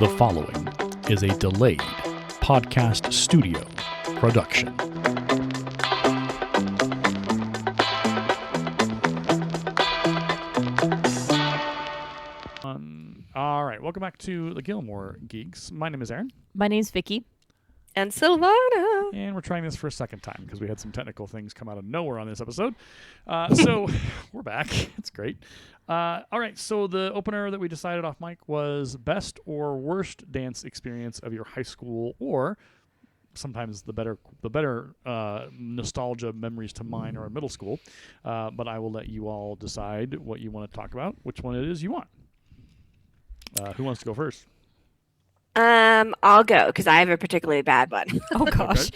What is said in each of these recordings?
The following is a delayed podcast studio production. All right, welcome back to the Gilmore Geeks. My name is Aaron. My name's Vicky. And Silvana. And we're trying this for a second time because we had some technical things come out of nowhere on this episode. So we're back. It's great. All right, so the opener that we decided off mic was best or worst dance experience of your high school, or sometimes the better nostalgia memories to mine are in middle school. But I will let you all decide what you want to talk about, which one it is you want. Who wants to go first? I'll go because I have a particularly bad one. Oh gosh.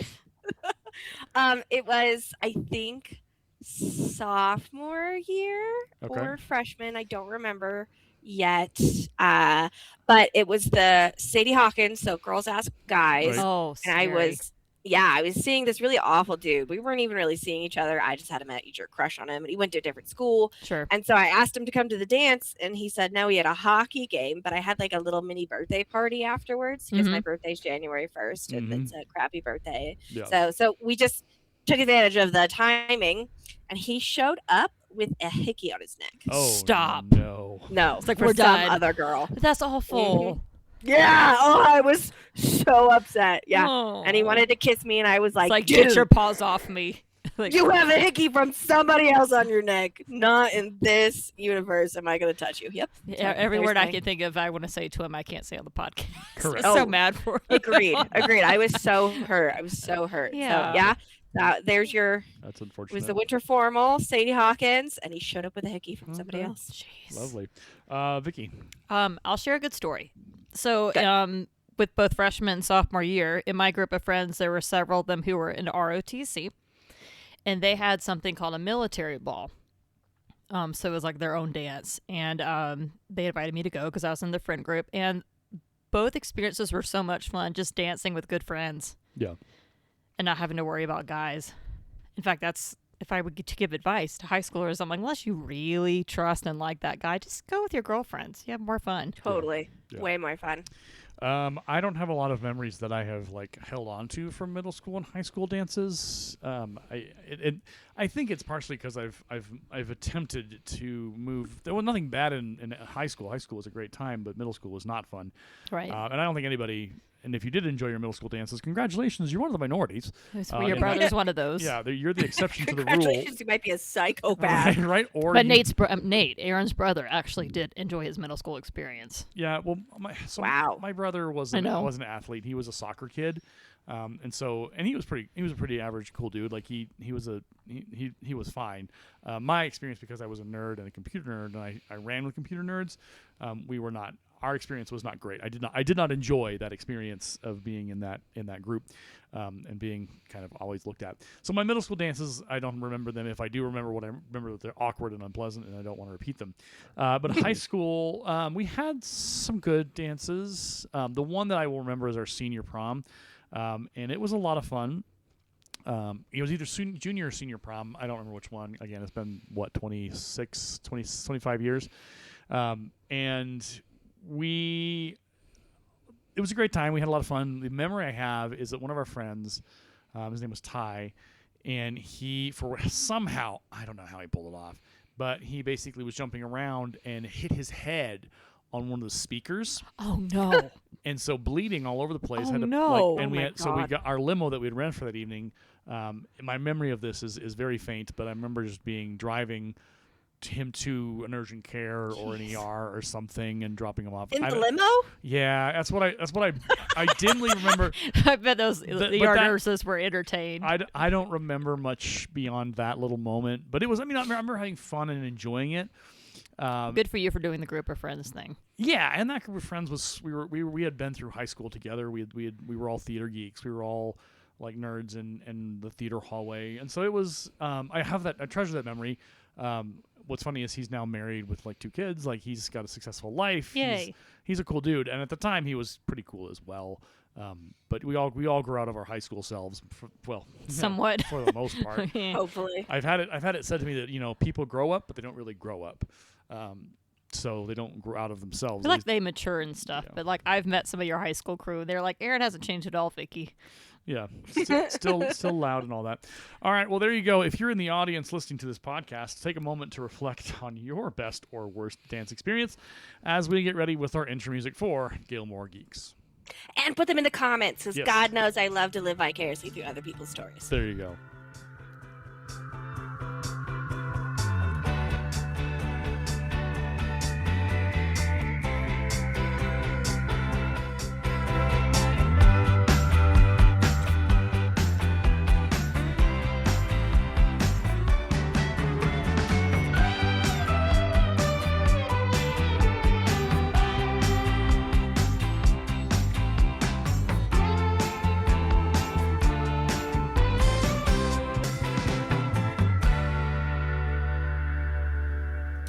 Okay. It was, I think, sophomore year or freshman. I don't remember yet. But it was the Sadie Hawkins, so Girls Ask Guys. Right. Oh, scary. And I was seeing this really awful dude. We weren't even really seeing each other. I just had a major crush on him, and he went to a different school. Sure. And so I asked him to come to the dance, and he said no, he had a hockey game, but I had like a little mini birthday party afterwards because my birthday's January 1st, and it's a crappy birthday. Yeah. So we just took advantage of the timing, and he showed up with a hickey on his neck. Oh, Stop. No. No, It's like for we're some done. other girl. But that's awful. Yeah. Oh, I was so upset. Yeah. Oh. And he wanted to kiss me, and I was It's like, dude, get your paws off me. Like, you have a hickey from somebody else on your neck. Not in this universe am I going to touch you. Yep. every There's word I my- can think of, I want to say to him, I can't say on the podcast. Correct. I'm so Oh. mad for him. Agreed. I was so hurt. Yeah. So, there's your, That's it unfortunate. was the winter formal, Sadie Hawkins, and he showed up with a hickey from somebody Okay. else. Jeez. Lovely. Vicky. I'll share a good story. So, Okay. with both freshman and sophomore year, in my group of friends, there were several of them who were in ROTC, and they had something called a military ball. So it was like their own dance, and they invited me to go because I was in the friend group, and both experiences were so much fun, just dancing with good friends Yeah. and not having to worry about guys. In fact, that's if I would get to give advice to high schoolers, I'm like, unless you really trust and like that guy, just go with your girlfriends. You have more fun. Totally. Yeah. Way more fun. I don't have a lot of memories that I have held on to from middle school and high school dances. I think it's partially because I've attempted to move. There was nothing bad in high school. High school was a great time, but middle school was not fun. Right. And I don't think anybody. And if you did enjoy your middle school dances, congratulations, you're one of the minorities. So your and brother's one of those. Yeah, you're the exception to the rule. Congratulations, you might be a psychopath. Right? Or But you- Nate, Aaron's brother, actually did enjoy his middle school experience. Yeah, well, Wow. my brother was I an know. athlete. He was a soccer kid, and he was a pretty average, cool dude. Like he was fine. My experience, because I was a nerd and a computer nerd, and I ran with computer nerds, our experience was not great. I did not enjoy that experience of being in that group, and being kind of always looked at. So my middle school dances, I don't remember them. If I do remember what I remember, that they're awkward and unpleasant, and I don't want to repeat them. But high school, we had some good dances. The one that I will remember is our senior prom, and it was a lot of fun. It was either junior or senior prom. I don't remember which one. Again, it's been 25 years, and it was a great time. We had a lot of fun. The memory I have is that one of our friends, his name was Ty, and somehow, I don't know how he pulled it off, but he basically was jumping around and hit his head on one of the speakers. Oh no! And so bleeding all over the place. Oh, no. And Oh, we my had, so we God. got our limo that we had rented for that evening. My memory of this is very faint, but I remember just driving him to an urgent care or an Jeez. ER or something and dropping him off. In I the don't- limo? Yeah, that's what I dimly remember. I bet those but the ER nurses were entertained. I don't remember much beyond that little moment, but it was. I remember having fun and enjoying it. Good for you for doing the group of friends thing. Yeah, and that group of friends was we had been through high school together. We were all theater geeks. We were all like nerds in the theater hallway, and so it was. I treasure that memory. What's funny is he's now married with 2 kids. He's got a successful life. Yay. He's a cool dude, and at the time he was pretty cool as well. But we all grew out of our high school selves. Somewhat. for the most part. Hopefully. I've had it said to me that people grow up, but they don't really grow up. so they don't grow out of I themselves. feel like they mature and stuff, Yeah. but like I've met some of your high school crew. They're like, Aaron hasn't changed at all, Vicky. Yeah, still loud and all that. All right, well, there you go. If you're in the audience listening to this podcast, take a moment to reflect on your best or worst dance experience as we get ready with our intro music for Gilmore Geeks. And put them in the comments, because Yes. God knows I love to live vicariously through other people's stories. There you go.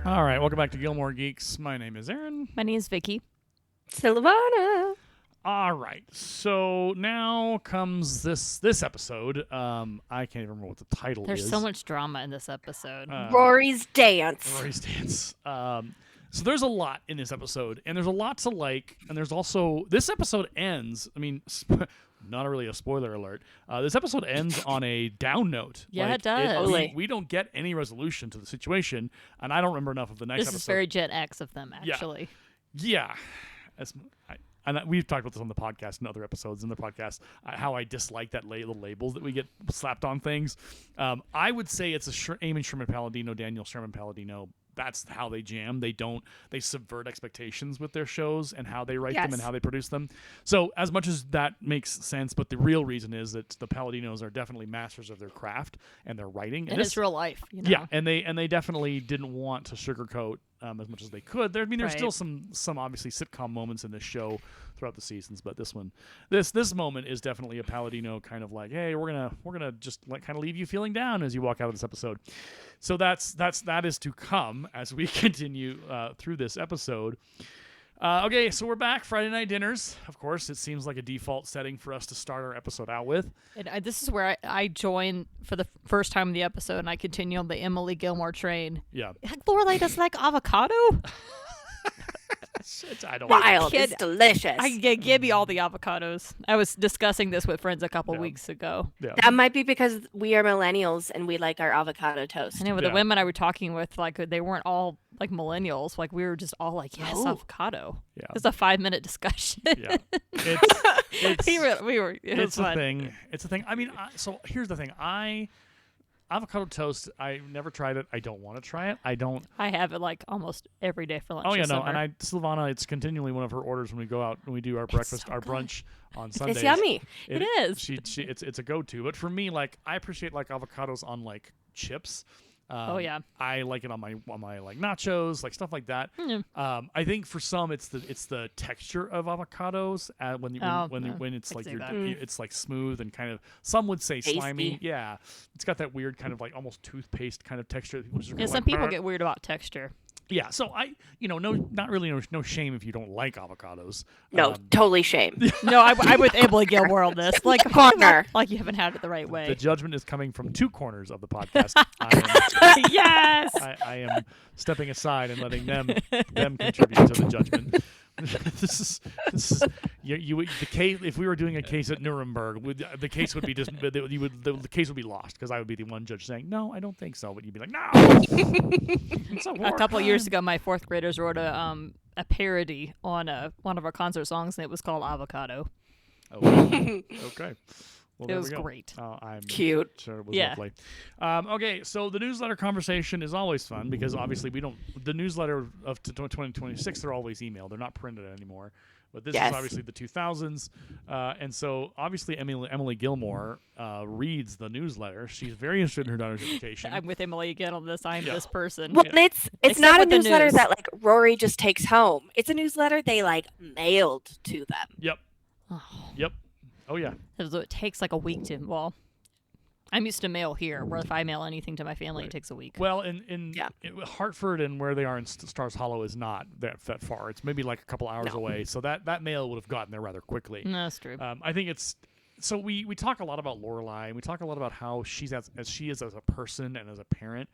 All right, welcome back to Gilmore Geeks. My name is Aaron. My name is Vicky. Silvana. All right, so now comes this episode. I can't even remember what the title There's is. so much drama in this episode. Rory's dance. Rory's dance. So there's a lot in this episode, and there's a lot to like, and there's also this episode ends. I mean, not really a spoiler alert. This episode ends on a down note. Yeah, Like, it does. Totally. We don't get any resolution to the situation, and I don't remember enough of the next This episode. is very Gen X of them, Yeah. actually. Yeah. And we've talked about this on the podcast and other episodes in the podcast, how I dislike that the labels that we get slapped on things. I would say it's a Eamon Sherman Palladino, Daniel Sherman Palladino. That's how they jam. They subvert expectations with their shows and how they write them and Yes. how they produce them. So as much as that makes sense, but the real reason is that the Palladinos are definitely masters of their craft and their writing. And it's real life, you know? Yeah, and they definitely didn't want to sugarcoat as much as they could. There's Right. still some obviously sitcom moments in this show throughout the seasons, but this moment is definitely a Palladino kind of like, hey, we're gonna just kind of leave you feeling down as you walk out of this episode. So that is to come as we continue through this episode. Okay, so we're back. Friday night dinners. Of course, it seems like a default setting for us to start our episode out with. And this is where I join for the first time in the episode, and I continue on the Emily Gilmore train. Yeah. Lorelai does like avocado? I don't Wild. Kid, It's delicious. Give me all the avocados. I was discussing this with friends a couple Yeah. weeks ago. Yeah. That might be because we are millennials and we like our avocado toast. I know, but Yeah. the women I were talking with, like, they weren't all like millennials. Like, we were just all like, yes, No. avocado. Yeah. It's a 5-minute discussion. Yeah. It's we were. It was it's a fun. thing. It's a thing. I mean, so here's the thing. Avocado toast. I never tried it. I don't want to try it. I don't. I have it like almost every day for lunch. Oh yeah, this no. summer. And Silvana, it's continually one of her orders when we go out and we do our breakfast, so our good. brunch on Sundays. It's yummy. It is. It's a go-to. But for me, like, I appreciate like avocados on like chips. Oh, yeah. I like it on my like nachos, like stuff like that. Mm. I think for some it's the texture of avocados when it's I like see you're, that. it's like smooth and kind of, some would say slimy. Tasty. Yeah, it's got that weird kind of like almost toothpaste kind of texture. Yeah, some people get weird about texture. Yeah, so no shame if you don't like avocados. No, totally shame. No, I'm with Emily Gilmore on this. Like, Corner. like you haven't had it the right The way. judgment is coming from two corners of the podcast. Yes. I am stepping aside and letting them contribute to the judgment. This is the case. If we were doing a case at Nuremberg, the case would be the case would be lost because I would be the one judge saying no, I don't think so, but you'd be like no. It's A couple of years ago, my fourth graders wrote a parody on one of our concert songs, and it was called Avocado. Okay. Well, It there was we go. great. I'm Cute. sure it was Yeah. lovely. Okay, so the newsletter conversation is always fun because obviously the newsletter of 2026, they're always emailed. They're not printed anymore. But this Yes. is obviously the 2000s. And so obviously Emily Gilmore reads the newsletter. She's very interested in her daughter's education. I'm with Emily again on this. I'm this person. Well, it's Except not a with the newsletter news. that like Rory just takes home. It's a newsletter they like mailed to them. Yep. Oh. Yep. Oh, yeah. So it takes like a week to. Well, I'm used to mail here, where if I mail anything to my family, Right. it takes a week. Well, in Yeah. Hartford and where they are in Stars Hollow is not that far. It's maybe like a couple hours No. away. So that mail would have gotten there rather quickly. No, that's true. I think it's so we talk a lot about Lorelai, and we talk a lot about how she is as a person and as a parent.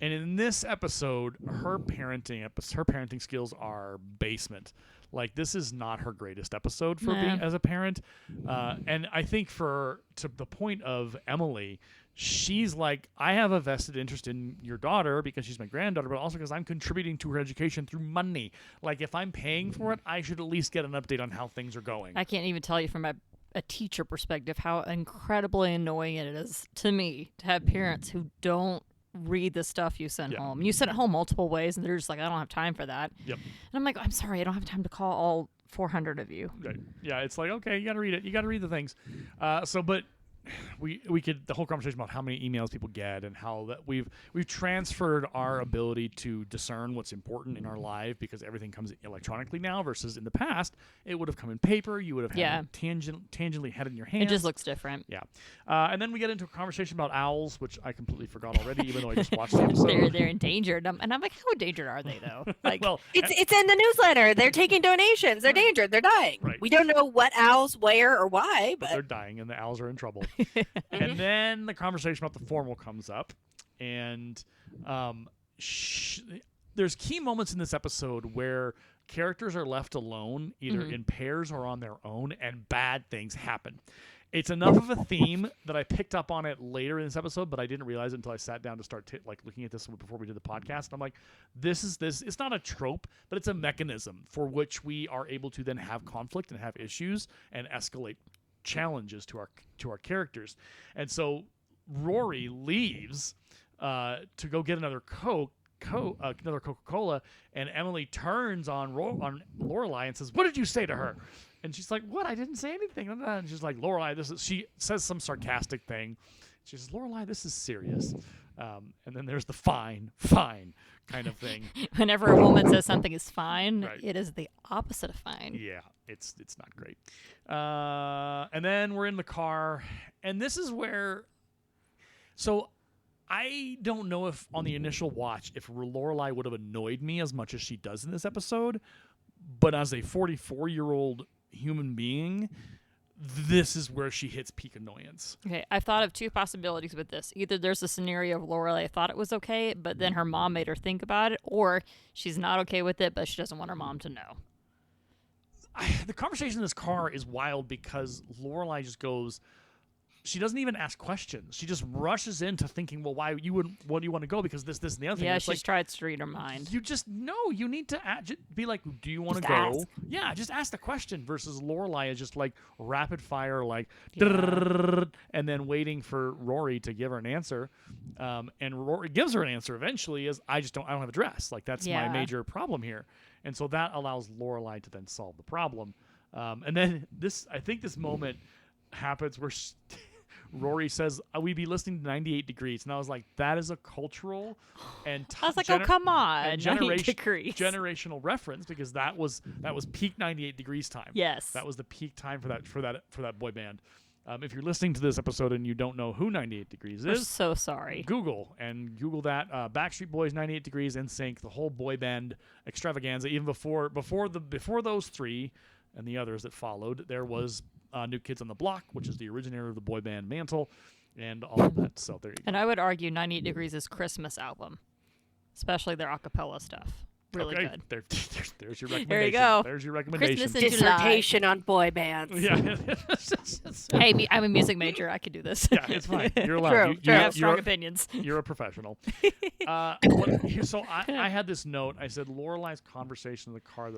And in this episode, her parenting skills are basement. Like, this is not her greatest episode for being as a parent. And I think to the point of Emily, she's like, I have a vested interest in your daughter because she's my granddaughter, but also because I'm contributing to her education through money. Like, if I'm paying for it, I should at least get an update on how things are going. I can't even tell you from a teacher perspective how incredibly annoying it is to me to have parents who don't read the stuff you send home. You send it home multiple ways, and they're just like, I don't have time for that. Yep. And I'm like, I'm sorry, I don't have time to call all 400 of you. Right. Yeah, it's like, okay, you got to read it. You got to read the things. But we could, the whole conversation about how many emails people get and how that we've transferred our ability to discern what's important in our life because everything comes electronically now versus in the past it would have come in paper. You would have had it tangentially had it in your hands. It just looks different. Yeah. And then we get into a conversation about owls, which I completely forgot already, even though I just watched the episode. They're endangered, and I'm like, how endangered are they though? Like, well, it's in the newsletter. They're taking donations. They're endangered. They're dying. Right. We don't know what owls, where, or why, but they're dying, and the owls are in trouble. And then the conversation about the formal comes up, and there's key moments in this episode where characters are left alone, either in pairs or on their own, and bad things happen. It's enough of a theme that I picked up on it later in this episode, but I didn't realize it until I sat down to start looking at this before we did the podcast. And I'm like, this. It's not a trope, but it's a mechanism for which we are able to then have conflict and have issues and escalate challenges to our characters. And so Rory leaves to go get another another Coca-Cola, and Emily turns on Lorelai and says, "What did you say to her?" And she's like, "What? I didn't say anything." And she's like, "Lorelai, she says some sarcastic thing." She says, "Lorelai, this is serious." And then there's the fine kind of thing. Whenever a woman says something is fine, Right. It is the opposite of fine. Yeah, it's not great. And then we're in the car, and this is where. So I don't know if on the initial watch if Lorelai would have annoyed me as much as she does in this episode, but as a 44-year-old human being, this is where she hits peak annoyance. Okay, I've thought of two possibilities with this. Either there's a scenario of Lorelai thought it was okay, but then her mom made her think about it, or she's not okay with it, but she doesn't want her mom to know. The conversation in this car is wild because Lorelai just goes. She doesn't even ask questions. She just rushes into thinking, well, what do you want to go? Because this, and the other thing. Yeah, it's she's tried to read her mind. You just, no, you need to be like, do you want to go? Ask. Yeah, just ask the question versus Lorelai is just like rapid fire, like, and then waiting for Rory to give her an answer. And Rory gives her an answer eventually is, I don't have a dress. Like, that's my major problem here. And so that allows Lorelai to then solve the problem. And then I think this moment happens where Rory says, we'd be listening to 98 Degrees. And I was like, that is a cultural and I was like, oh, come on. 98 Degrees. Generational reference, because that was peak 98 Degrees time. Yes. That was the peak time for that boy band. If you're listening to this episode and you don't know who 98 Degrees is, we're so sorry. Google that. Backstreet Boys, 98 Degrees, NSYNC, the whole boy band extravaganza. Even before those three and the others that followed, there was New Kids on the Block, which is the originator of the boy band mantle, and all of that. So there you go. And I would argue 98 Degrees is Christmas album, especially their a cappella stuff. Really good. There's your recommendation. There you go. There's your recommendation. Christmas in dissertation on boy bands. Yeah. Hey, I'm a music major. I could do this. Yeah, it's fine. You're allowed. True. I have strong opinions. You're a professional. So I had this note. I said Lorelai's conversation in the car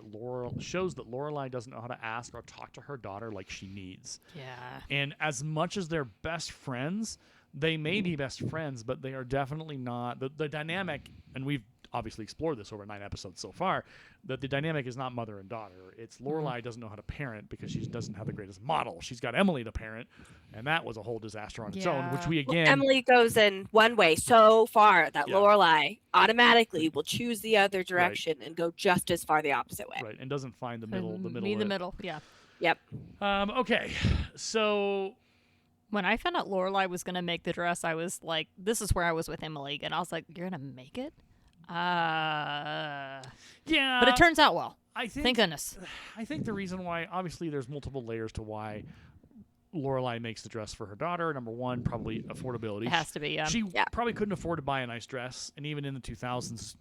shows that Lorelai doesn't know how to ask or talk to her daughter like she needs. Yeah. And as much as they're best friends, they may be best friends, but they are definitely not. The dynamic, and we've obviously explored this over 9 episodes so far, that the dynamic is not mother and daughter. It's Lorelai doesn't know how to parent because she doesn't have the greatest model. She's got Emily to parent, and that was a whole disaster on its own, which we again... Well, Emily goes in one way so far that Lorelai automatically will choose the other direction and go just as far the opposite way. Right, and doesn't find the middle. Yeah. Yep. Okay, so... When I found out Lorelai was going to make the dress, I was like, this is where I was with Emily, and I was like, you're going to make it? Yeah. But it turns out well. Thank goodness. I think the reason why, obviously there's multiple layers to why Lorelai makes the dress for her daughter. Number one, probably affordability. It has to be. Yeah. She probably couldn't afford to buy a nice dress, and even in the 2000s,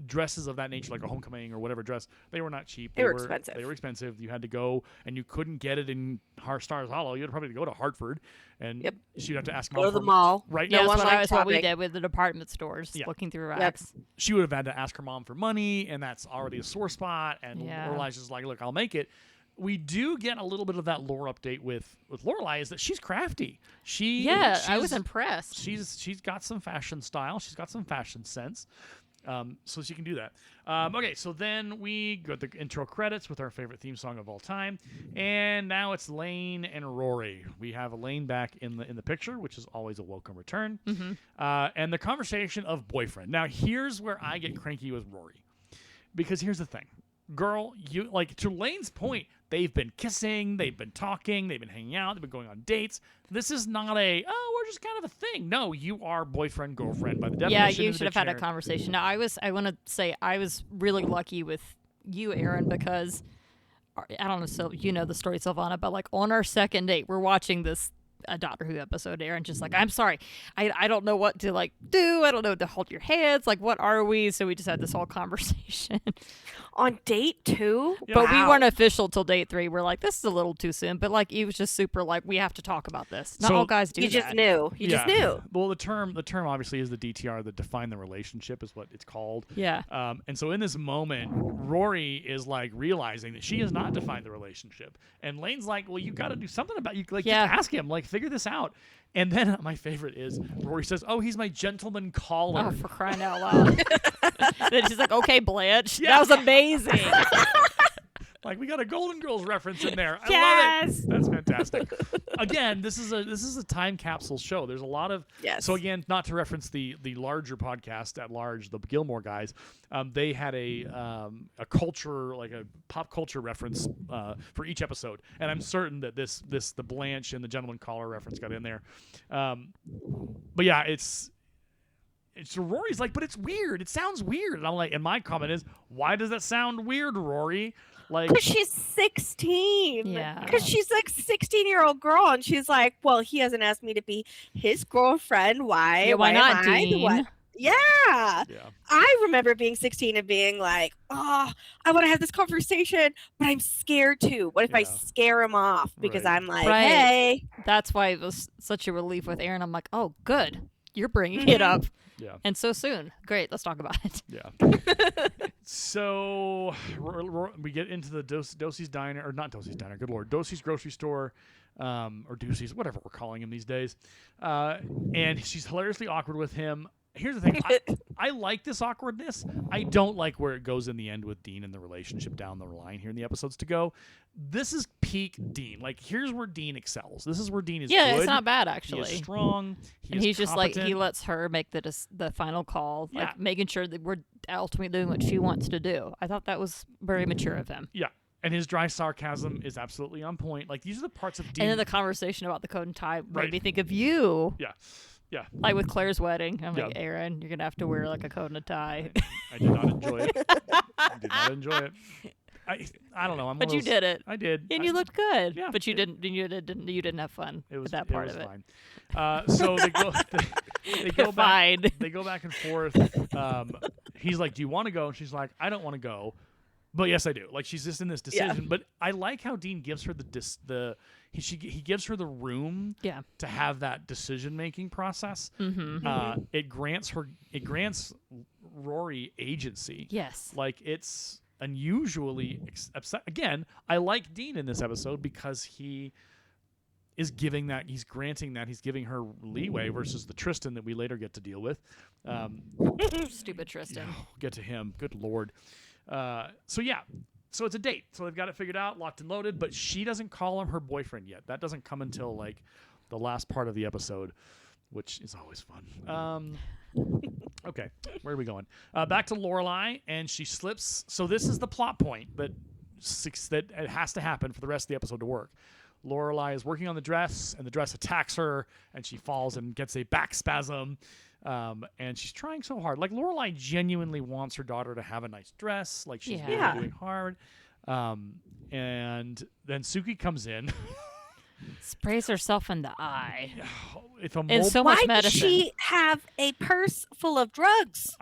dresses of that nature, like a homecoming or whatever dress, they were not cheap. They were expensive. They were expensive. You had to go, and you couldn't get it in Stars Hollow. You had probably to go to Hartford, and she'd have to ask mom go to the mall. Right? Yeah, No, that's what we did with the department stores, Yeah. looking through racks. She would have had to ask her mom for money, and that's already a sore spot. And Lorelai's just like, look, I'll make it. We do get a little bit of that lore update with Lorelai, is that she's crafty. I was impressed. She's got some fashion style. She's got some fashion sense. So she can do that. Okay, so then we go to the intro credits with our favorite theme song of all time, and now it's Lane and Rory. We have Elaine back in the picture, which is always a welcome return. And the conversation of boyfriend. Now here's where I get cranky with Rory, because here's the thing, girl, you like, to Lane's point, they've been kissing, they've been talking, they've been hanging out, they've been going on dates. This is not we're just kind of a thing. No, you are boyfriend, girlfriend by the definition. Yeah, you should have had a conversation. Now, I want to say I was really lucky with you, Aaron, because I don't know, so you know the story, Silvana, but like on our second date, we're watching this a Doctor Who episode. Aaron just like, I'm sorry, I don't know what to like do. I don't know what to hold your hands. Like, what are we? So we just had this whole conversation. On date 2? Yeah. But we weren't official till date 3. We're like, this is a little too soon. But like, he was just super like, we have to talk about this. Not all guys do You that. just knew. You just knew. Well, the term obviously is the DTR, the define the relationship is what it's called. Yeah. And so in this moment, Rory is like realizing that she has not defined the relationship, and Lane's like, well, you got to do something about you. Like, just ask him, like, figure this out. And then my favorite is Rory says, "Oh, he's my gentleman caller." Oh, for crying out loud. Then she's like, okay, Blanche. That was amazing. Like, we got a Golden Girls reference in there. I love Yes. it. That's fantastic. Again, this is a time capsule show. There's a lot of So again, not to reference the larger podcast at large, the Gilmore guys, they had a culture, like a pop culture reference for each episode, and I'm certain that the Blanche and the Gentleman Caller reference got in there. But yeah, it's Rory's like, but it's weird. It sounds weird. And I'm like, and my comment is, why does that sound weird, Rory? Like, because she's 16. Yeah. Because she's like 16-year-old girl, and she's like, well, he hasn't asked me to be his girlfriend. Why? Yeah, why not, am I the Dean? one? Yeah. I remember being 16 and being like, oh, I want to have this conversation, but I'm scared too. What if I scare him off? Because I'm like, hey. That's why it was such a relief with Aaron. I'm like, oh, good. You're bringing it up. Yeah. And so soon. Great. Let's talk about it. Yeah. So we get into the Dosey's Diner, or not Dosey's Diner, good Lord, Dosey's grocery store, or Dosey's, whatever we're calling him these days. And she's hilariously awkward with him. Here's the thing. I like this awkwardness. I don't like where it goes in the end with Dean and the relationship down the line here in the episodes to go. This is peak Dean. Like, here's where Dean excels. This is where Dean is good. Yeah, it's not bad, actually. He is strong. He's just competent. like, he lets her make the final call, like making sure that we're ultimately doing what she wants to do. I thought that was very mature of him. Yeah. And his dry sarcasm is absolutely on point. Like, these are the parts of Dean. And then the conversation about the coat and tie made me think of you. Yeah. Yeah. Like with Claire's wedding. I'm like, Aaron, you're going to have to wear like a coat and a tie. I did not enjoy it. I did not enjoy it. I don't know. But you did it. I did. And you looked good. Yeah. But you didn't have fun with that part of it. Fine. So they go back. They go back and forth. He's like, "Do you want to go?" And she's like, "I don't want to go." But yes, I do. Like, she's just in this decision. Yeah. But I like how Dean gives her he gives her the room to have that decision making process. Mm-hmm. It grants Rory agency. Yes. Like, it's unusually upset. Again, I like Dean in this episode because he is giving that, he's granting that, he's giving her leeway versus the Tristan that we later get to deal with. Stupid Tristan. We'll get to him. Good Lord. So it's a date. So they've got it figured out, locked and loaded, but she doesn't call him her boyfriend yet. That doesn't come until like the last part of the episode, which is always fun. Okay, where are we going? Back to Lorelai, and she slips. So this is the plot point that it has to happen for the rest of the episode to work. Lorelai is working on the dress, and the dress attacks her, and she falls and gets a back spasm. And she's trying so hard. Like, Lorelai genuinely wants her daughter to have a nice dress. Like, she's really doing hard. And then Suki comes in. Sprays herself in the eye. If a And mole, so Why much did medicine. she have a purse full of drugs?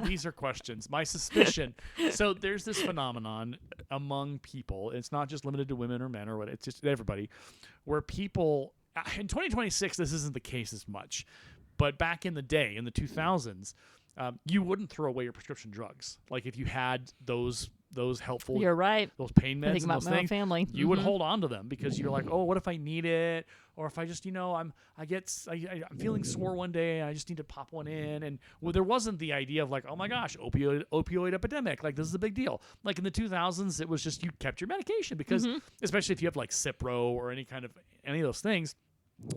these are questions. My suspicion. So there's this phenomenon among people. It's not just limited to women or men or what. It's just everybody, where people in 2026 this isn't the case as much, but back in the day in the 2000s, you wouldn't throw away your prescription drugs. Like if you had those helpful, You're right. those pain I meds think and about those my own things, family. you would hold on to them because you're like, oh, what if I need it? Or if I just, I'm feeling sore one day, I just need to pop one in. And there wasn't the idea of like, oh my gosh, opioid epidemic, like this is a big deal. Like in the 2000s, it was just you kept your medication because, especially if you have like Cipro or any of those things.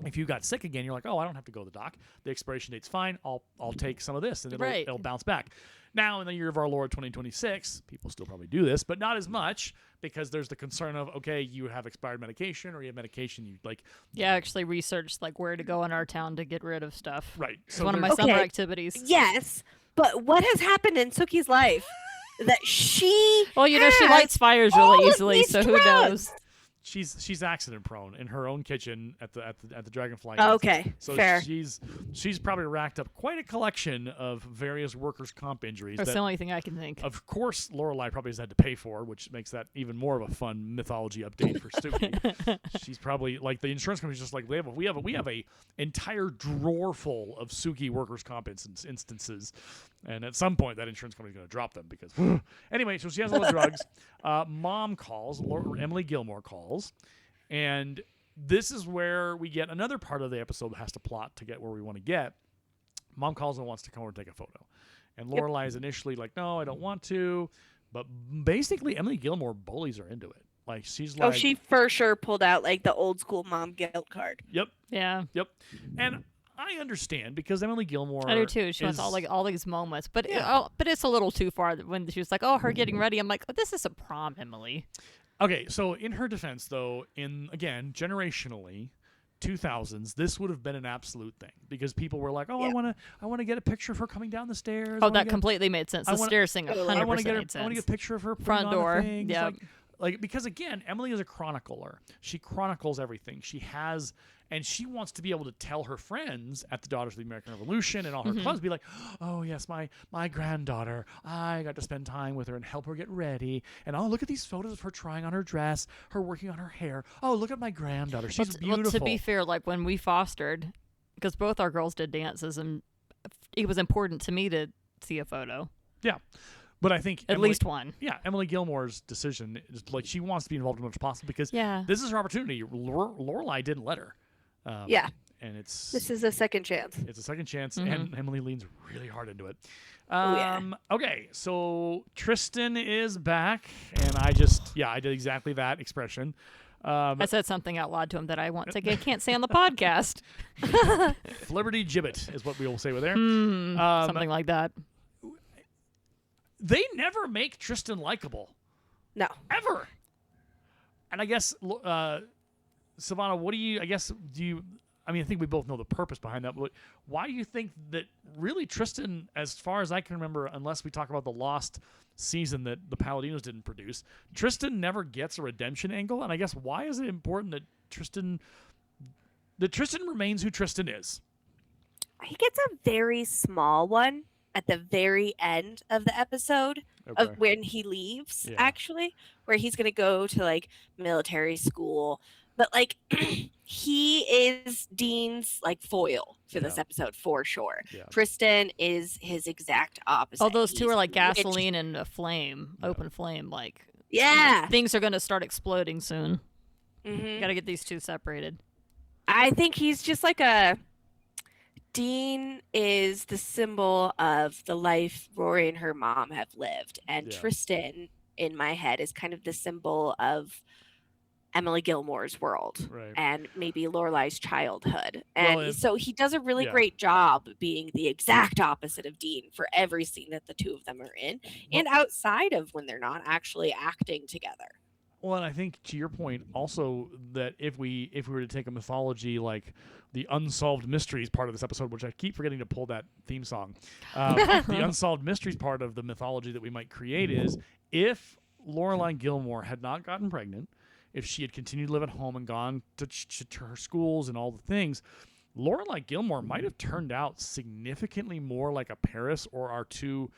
If you got sick again, you're like, oh, I don't have to go to the doc. The expiration date's fine. I'll take some of this, and it'll bounce back. Now, in the year of our Lord 2026, people still probably do this, but not as much because there's the concern of, okay, you have expired medication or you have medication you like. Yeah, I actually researched like where to go in our town to get rid of stuff. Right. It's one of my summer activities. Yes, but what has happened in Suki's life that she? Well, she lights fires all really of easily, these so who drugs. knows? She's accident prone in her own kitchen at the Dragonfly. Okay, so fair. she's probably racked up quite a collection of various workers' comp injuries. That's the only thing I can think. Of course, Lorelai probably has had to pay for, which makes that even more of a fun mythology update for Suki. She's probably like the insurance company's just like we have a entire drawer full of Suki workers' comp instances, and at some point that insurance company's going to drop them because anyway. So she has all the drugs. Mom calls. Emily Gilmore calls. And this is where we get another part of the episode that has to plot to get where we want to get. Mom calls and wants to come over and take a photo. And Lorelai is initially like, no, I don't want to. But basically, Emily Gilmore bullies her into it. Like, she's like... Oh, she for sure pulled out, like, the old school mom guilt card. Yep. Yeah. Yep. And I understand because Emily Gilmore... I do, too. She wants all these moments. But but it's a little too far when she was like, oh, her getting ready. I'm like, oh, this is a prom, Emily. Okay, so in her defense, though, generationally, 2000s, this would have been an absolute thing because people were like, "Oh, Yeah. I want to get a picture of her coming down the stairs." Oh, that completely made sense. The stairs thing 100% I want to made sense. get a picture of her putting Front on door. the things. Yeah. Like because again, Emily is a chronicler. She chronicles everything. She has, and she wants to be able to tell her friends at the Daughters of the American Revolution and all her clubs, be like, "Oh yes, my granddaughter. I got to spend time with her and help her get ready. And oh, look at these photos of her trying on her dress, her working on her hair. Oh, look at my granddaughter. She's beautiful." Well, to be fair, like when we fostered, because both our girls did dances, and it was important to me to see a photo. Yeah. But I think at least one. Yeah, Emily Gilmore's decision is like she wants to be involved as much as possible because this is her opportunity. Lorelai didn't let her. And this is a second chance. It's a second chance, and Emily leans really hard into it. Yeah. Okay, so Tristan is back, and I did exactly that expression. I said something out loud to him that I can't say on the podcast. Flibberty gibbet is what we will say with there. Something like that. They never make Tristan likable. No. Ever. And I guess, Savannah, I think we both know the purpose behind that, but why do you think that really Tristan, as far as I can remember, unless we talk about the lost season that the Paladinos didn't produce, Tristan never gets a redemption angle? And I guess why is it important that Tristan remains who Tristan is? He gets a very small one at the very end of the episode of when he leaves, actually, where he's going to go to like military school. But like he is Dean's like foil for this episode for sure. Yeah. Tristan is his exact opposite. Oh, those two are like gasoline and a flame, open flame. Like things are going to start exploding soon. Got to get these two separated. I think he's just like Dean is the symbol of the life Rory and her mom have lived. And Tristan, in my head, is kind of the symbol of Emily Gilmore's world and maybe Lorelai's childhood. And so he does a really great job being the exact opposite of Dean for every scene that the two of them are in and outside of when they're not actually acting together. Well, and I think to your point also that if we were to take a mythology like the Unsolved Mysteries part of this episode, which I keep forgetting to pull that theme song, the Unsolved Mysteries part of the mythology that we might create is if Lorelai Gilmore had not gotten pregnant, if she had continued to live at home and gone to her schools and all the things, Lorelai Gilmore might have turned out significantly more like a Paris or our two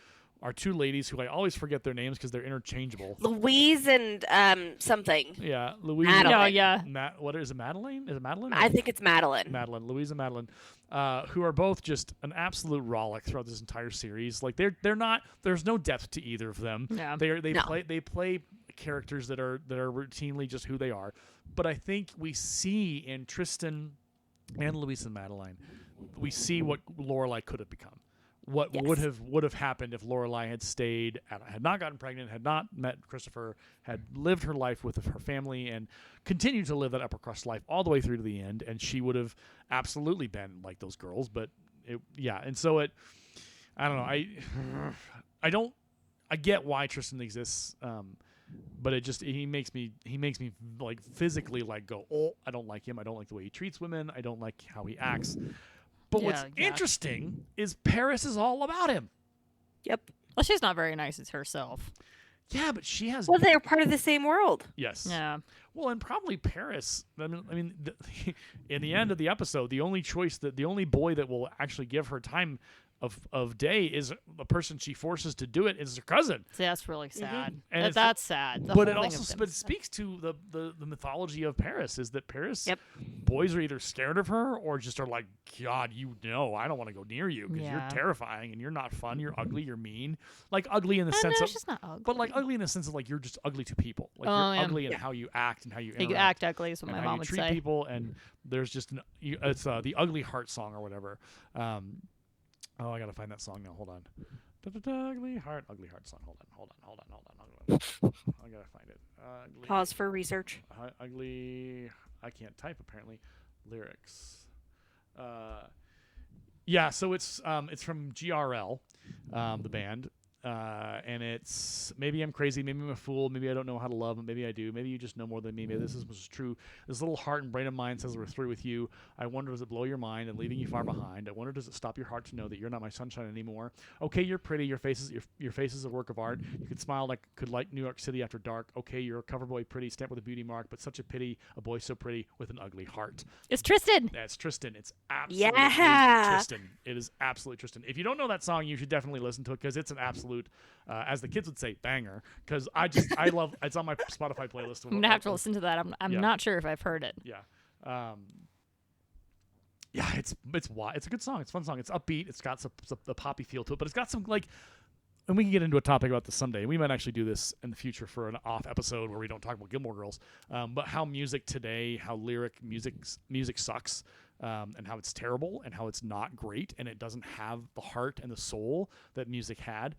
ladies who I always forget their names because they're interchangeable. Louise and something. Yeah, Louise. Madeline. Oh, yeah. What is it? Madeline? Is it Madeline? I think it's Madeline. Madeline, Louise and Madeline, who are both just an absolute rollick throughout this entire series. Like they're not. There's no depth to either of them. Yeah. They play characters that are routinely just who they are. But I think we see in Tristan and Louise and Madeline, we see what Lorelai could have become. What would have happened if Lorelai had stayed, had not gotten pregnant, had not met Christopher, had lived her life with her family, and continued to live that upper crust life all the way through to the end, and she would have absolutely been like those girls. But and so I don't know. I get why Tristan exists, but he makes me like physically like go, oh, I don't like him. I don't like the way he treats women. I don't like how he acts. But what's interesting is Paris is all about him. Yep. Well, she's not very nice as herself. Yeah, but she has. Well, they're part of the same world. Yes. Yeah. Well, and probably Paris. In the end of the episode, the only boy that will actually give her time of day is the person she forces to do it is her cousin. See, that's really sad. And that's sad. But it also speaks to the mythology of Paris, is that Paris boys are either scared of her or just are like, God, I don't want to go near you because you're terrifying and you're not fun. You're ugly. You're mean. Like ugly in the sense of, she's not ugly. But like ugly in the sense of like you're just ugly to people. Like you're ugly in how you act and how you interact. You act ugly is what my mom would treat say. People, and there's just it's the Ugly Heart song or whatever. Oh, I gotta find that song now. Hold on. Ugly Heart song. Hold on. I gotta find it. Pause for research. Ugly. I can't type apparently. Lyrics. Yeah. So it's from GRL, the band. And it's maybe I'm crazy, maybe I'm a fool, maybe I don't know how to love, maybe I do, maybe you just know more than me, maybe this is true. This little heart and brain of mine says we're through with you. I wonder, does it blow your mind and leaving you far behind? I wonder, does it stop your heart to know that you're not my sunshine anymore? Okay, you're pretty, your face is a work of art. You could smile like New York City after dark. Okay, you're a cover boy, pretty, stamped with a beauty mark, but such a pity, a boy so pretty with an ugly heart. It's Tristan. That's Tristan. It's absolutely Tristan. It is absolutely Tristan. If you don't know that song, you should definitely listen to it because it's an absolute as the kids would say, banger. Because I love it's on my Spotify playlist. I'm gonna have to listen to that. I'm not sure if I've heard it. Yeah, it's a good song. It's a fun song. It's upbeat. It's got some the poppy feel to it, but it's got some like. And we can get into a topic about this someday. We might actually do this in the future for an off episode where we don't talk about Gilmore Girls. But how music today, how lyric music sucks. And how it's terrible and how it's not great and it doesn't have the heart and the soul that music had.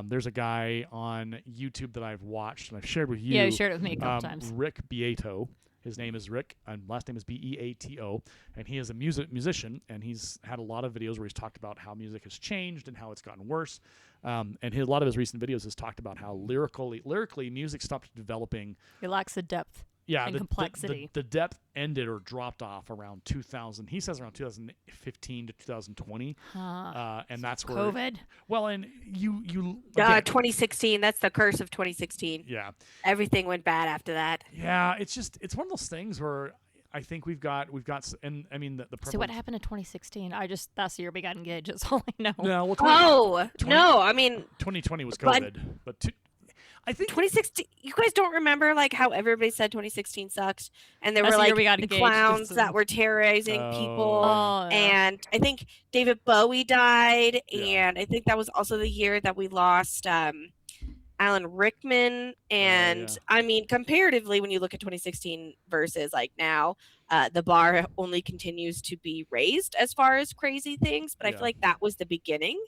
There's a guy on YouTube that I've watched and I've shared with you. Yeah, you shared it with me a couple times. Rick Beato. His name is Rick and last name is Beato. And he is a musician and he's had a lot of videos where he's talked about how music has changed and how it's gotten worse. And a lot of his recent videos has talked about how lyrically music stopped developing. It lacks the depth. Yeah, and complexity. The depth ended or dropped off around 2000. He says around 2015 to 2020, and that's where COVID. Well, and you 2016. That's the curse of 2016. Yeah, everything went bad after that. Yeah, it's one of those things where I think we've got, and I mean the. So what happened in 2016? That's the year we got engaged. That's all I know. No, well, no, I mean 2020 was COVID, but I think 2016. You guys don't remember like how everybody said 2016 sucked, and there That's were the year like we got the engaged, clowns that were terrorizing people, yeah. and I think David Bowie died, Yeah. and I think that was also the year that we lost Alan Rickman, and I mean comparatively, when you look at 2016 versus like now, the bar only continues to be raised as far as crazy things, but I feel like that was the beginning.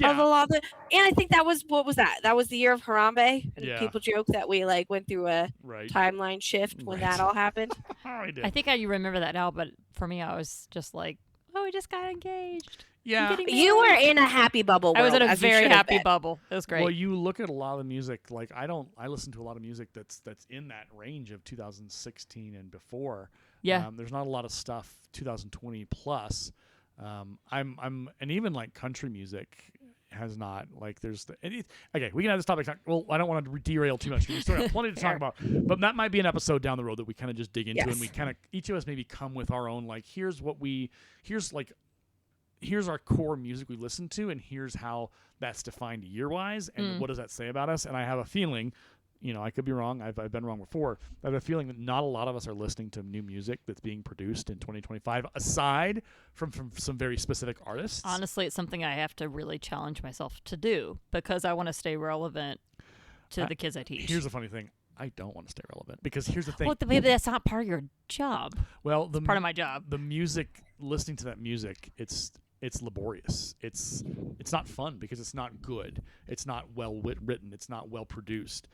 Of a lot of and I think that was what was that? That was the year of Harambe. And people joke that we like went through a timeline shift when that all happened. I think you remember that now, but for me, I was just like, oh, we just got engaged. Yeah, you were in a happy bubble. I was in a very happy bubble. It was great. Well, you look at a lot of the music. Like I listen to a lot of music that's in that range of 2016 and before. Yeah, there's not a lot of stuff 2020 plus. And even like country music has not. Like, there's okay. We can have this topic. Well, I don't want to derail too much. We still have plenty to talk about, but that might be an episode down the road that we kind of just dig into, and we kind of each of us maybe come with our own, like, here's our core music we listen to, and here's how that's defined year-wise, and what does that say about us. And I have a feeling, I could be wrong. I've been wrong before. I have a feeling that not a lot of us are listening to new music that's being produced in 2025, aside from some very specific artists. Honestly, it's something I have to really challenge myself to do because I want to stay relevant to the kids I teach. Here's the funny thing. I don't want to stay relevant because here's the thing. Well, maybe that's not part of your job. Well, it's part of my job. The music, listening to that music, it's laborious. It's not fun because it's not good. It's not well written. It's not well produced.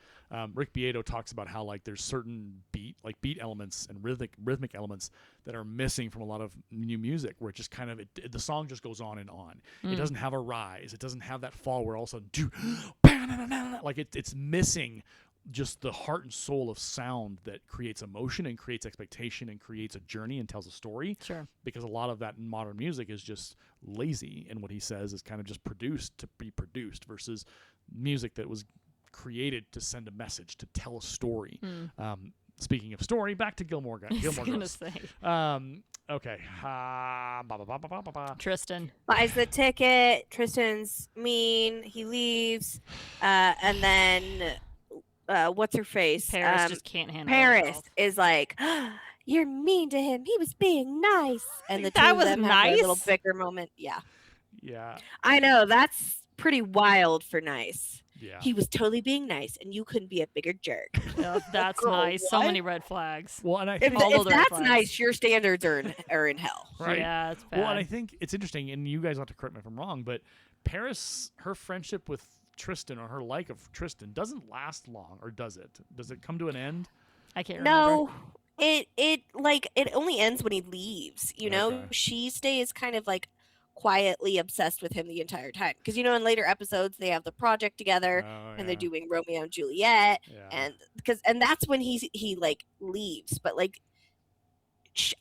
Rick Beato talks about how, like, there's certain beat elements and rhythmic elements that are missing from a lot of new music, where it just kind of the song just goes on and on. It doesn't have a rise. It doesn't have that fall where all of a sudden like it's missing just the heart and soul of sound that creates emotion and creates expectation and creates a journey and tells a story. Sure. Because a lot of that in modern music is just lazy, and what he says is kind of just produced to be produced versus music that was created to send a message, to tell a story. Speaking of story, back to Gilmore Girls. Okay. Tristan buys the ticket. Tristan's mean. He leaves. And then what's her face? Paris just can't handle Paris herself. Is like, you're mean to him. He was being nice. And the two That of was them have nice? a little bicker moment. Yeah. Yeah. I know. That's pretty wild for nice. Yeah. He was totally being nice, and you couldn't be a bigger jerk. Yeah, that's Girl, nice. So what? many red flags. Well, and I If, think, All if the red that's flags. nice, your standards are in hell. right. Yeah, it's bad. Well, and I think it's interesting, and you guys have to correct me if I'm wrong, but Paris, her friendship with Tristan, or her like of Tristan, doesn't last long, or does it? Does it come to an end? I can't No, remember. it only ends when he leaves. Okay. She stays kind of like quietly obsessed with him the entire time, because in later episodes they have the project together, and they're doing Romeo and Juliet, and that's when he like leaves, but like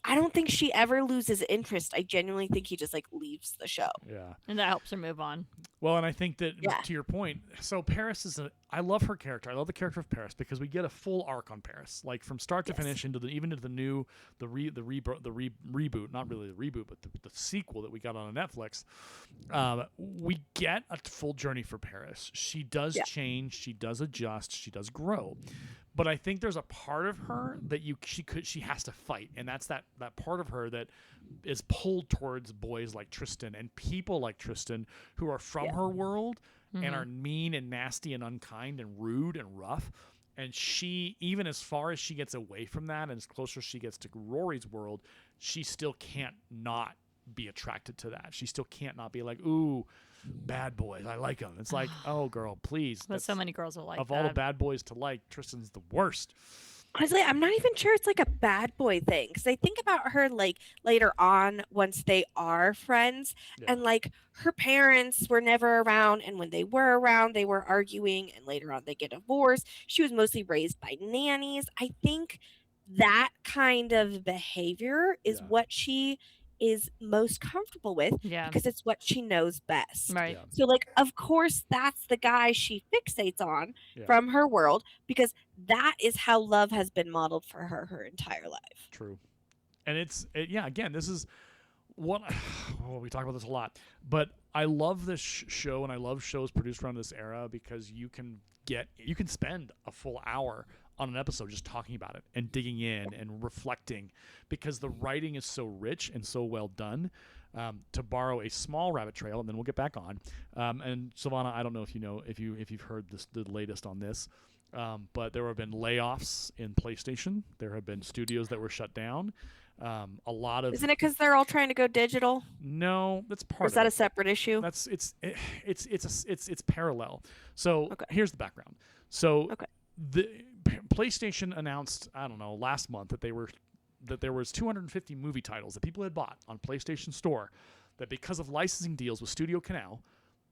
I don't think she ever loses interest. I genuinely think he just like leaves the show. Yeah. And that helps her move on. Well, and I think that Yeah. to your point, so Paris I love her character. I love the character of Paris because we get a full arc on Paris, like from start to finish, even into the reboot, not really the reboot, but the sequel that we got on Netflix. We get a full journey for Paris. She does change, she does adjust, she does grow. But I think there's a part of her that she has to fight, and that's that part of her that is pulled towards boys like Tristan and people like Tristan who are from her world and are mean and nasty and unkind and rude and rough. And she, even as far as she gets away from that and as closer as she gets to Rory's world, she still can't not be attracted to that. She still can't not be like, ooh, bad boys, I like them. It's like, oh, girl, please. But so many girls are like of all the bad boys to like, Tristan's the worst. Honestly, I'm not even sure it's like a bad boy thing, because I think about her like later on once they are friends, and like her parents were never around, and when they were around they were arguing, and later on they get divorced. She was mostly raised by nannies. I think that kind of behavior is what she is most comfortable with, because it's what she knows best. Right. Yeah. So like, of course, that's the guy she fixates on from her world, because that is how love has been modeled for her entire life. True. And again, this is what we talk about this a lot, but I love this show, and I love shows produced around this era, because you can spend a full hour on an episode just talking about it and digging in and reflecting, because the writing is so rich and so well done. To borrow a small rabbit trail, and then we'll get back on. And Silvana, I don't know if you've heard the latest on this, but there have been layoffs in PlayStation. There have been studios that were shut down. A lot of Isn't it because they're all trying to go digital? No, that's part. Or is of that it. a separate issue? It's parallel. So here's the background. So the PlayStation announced, I don't know, last month that there was 250 movie titles that people had bought on PlayStation Store, that because of licensing deals with Studio Canal,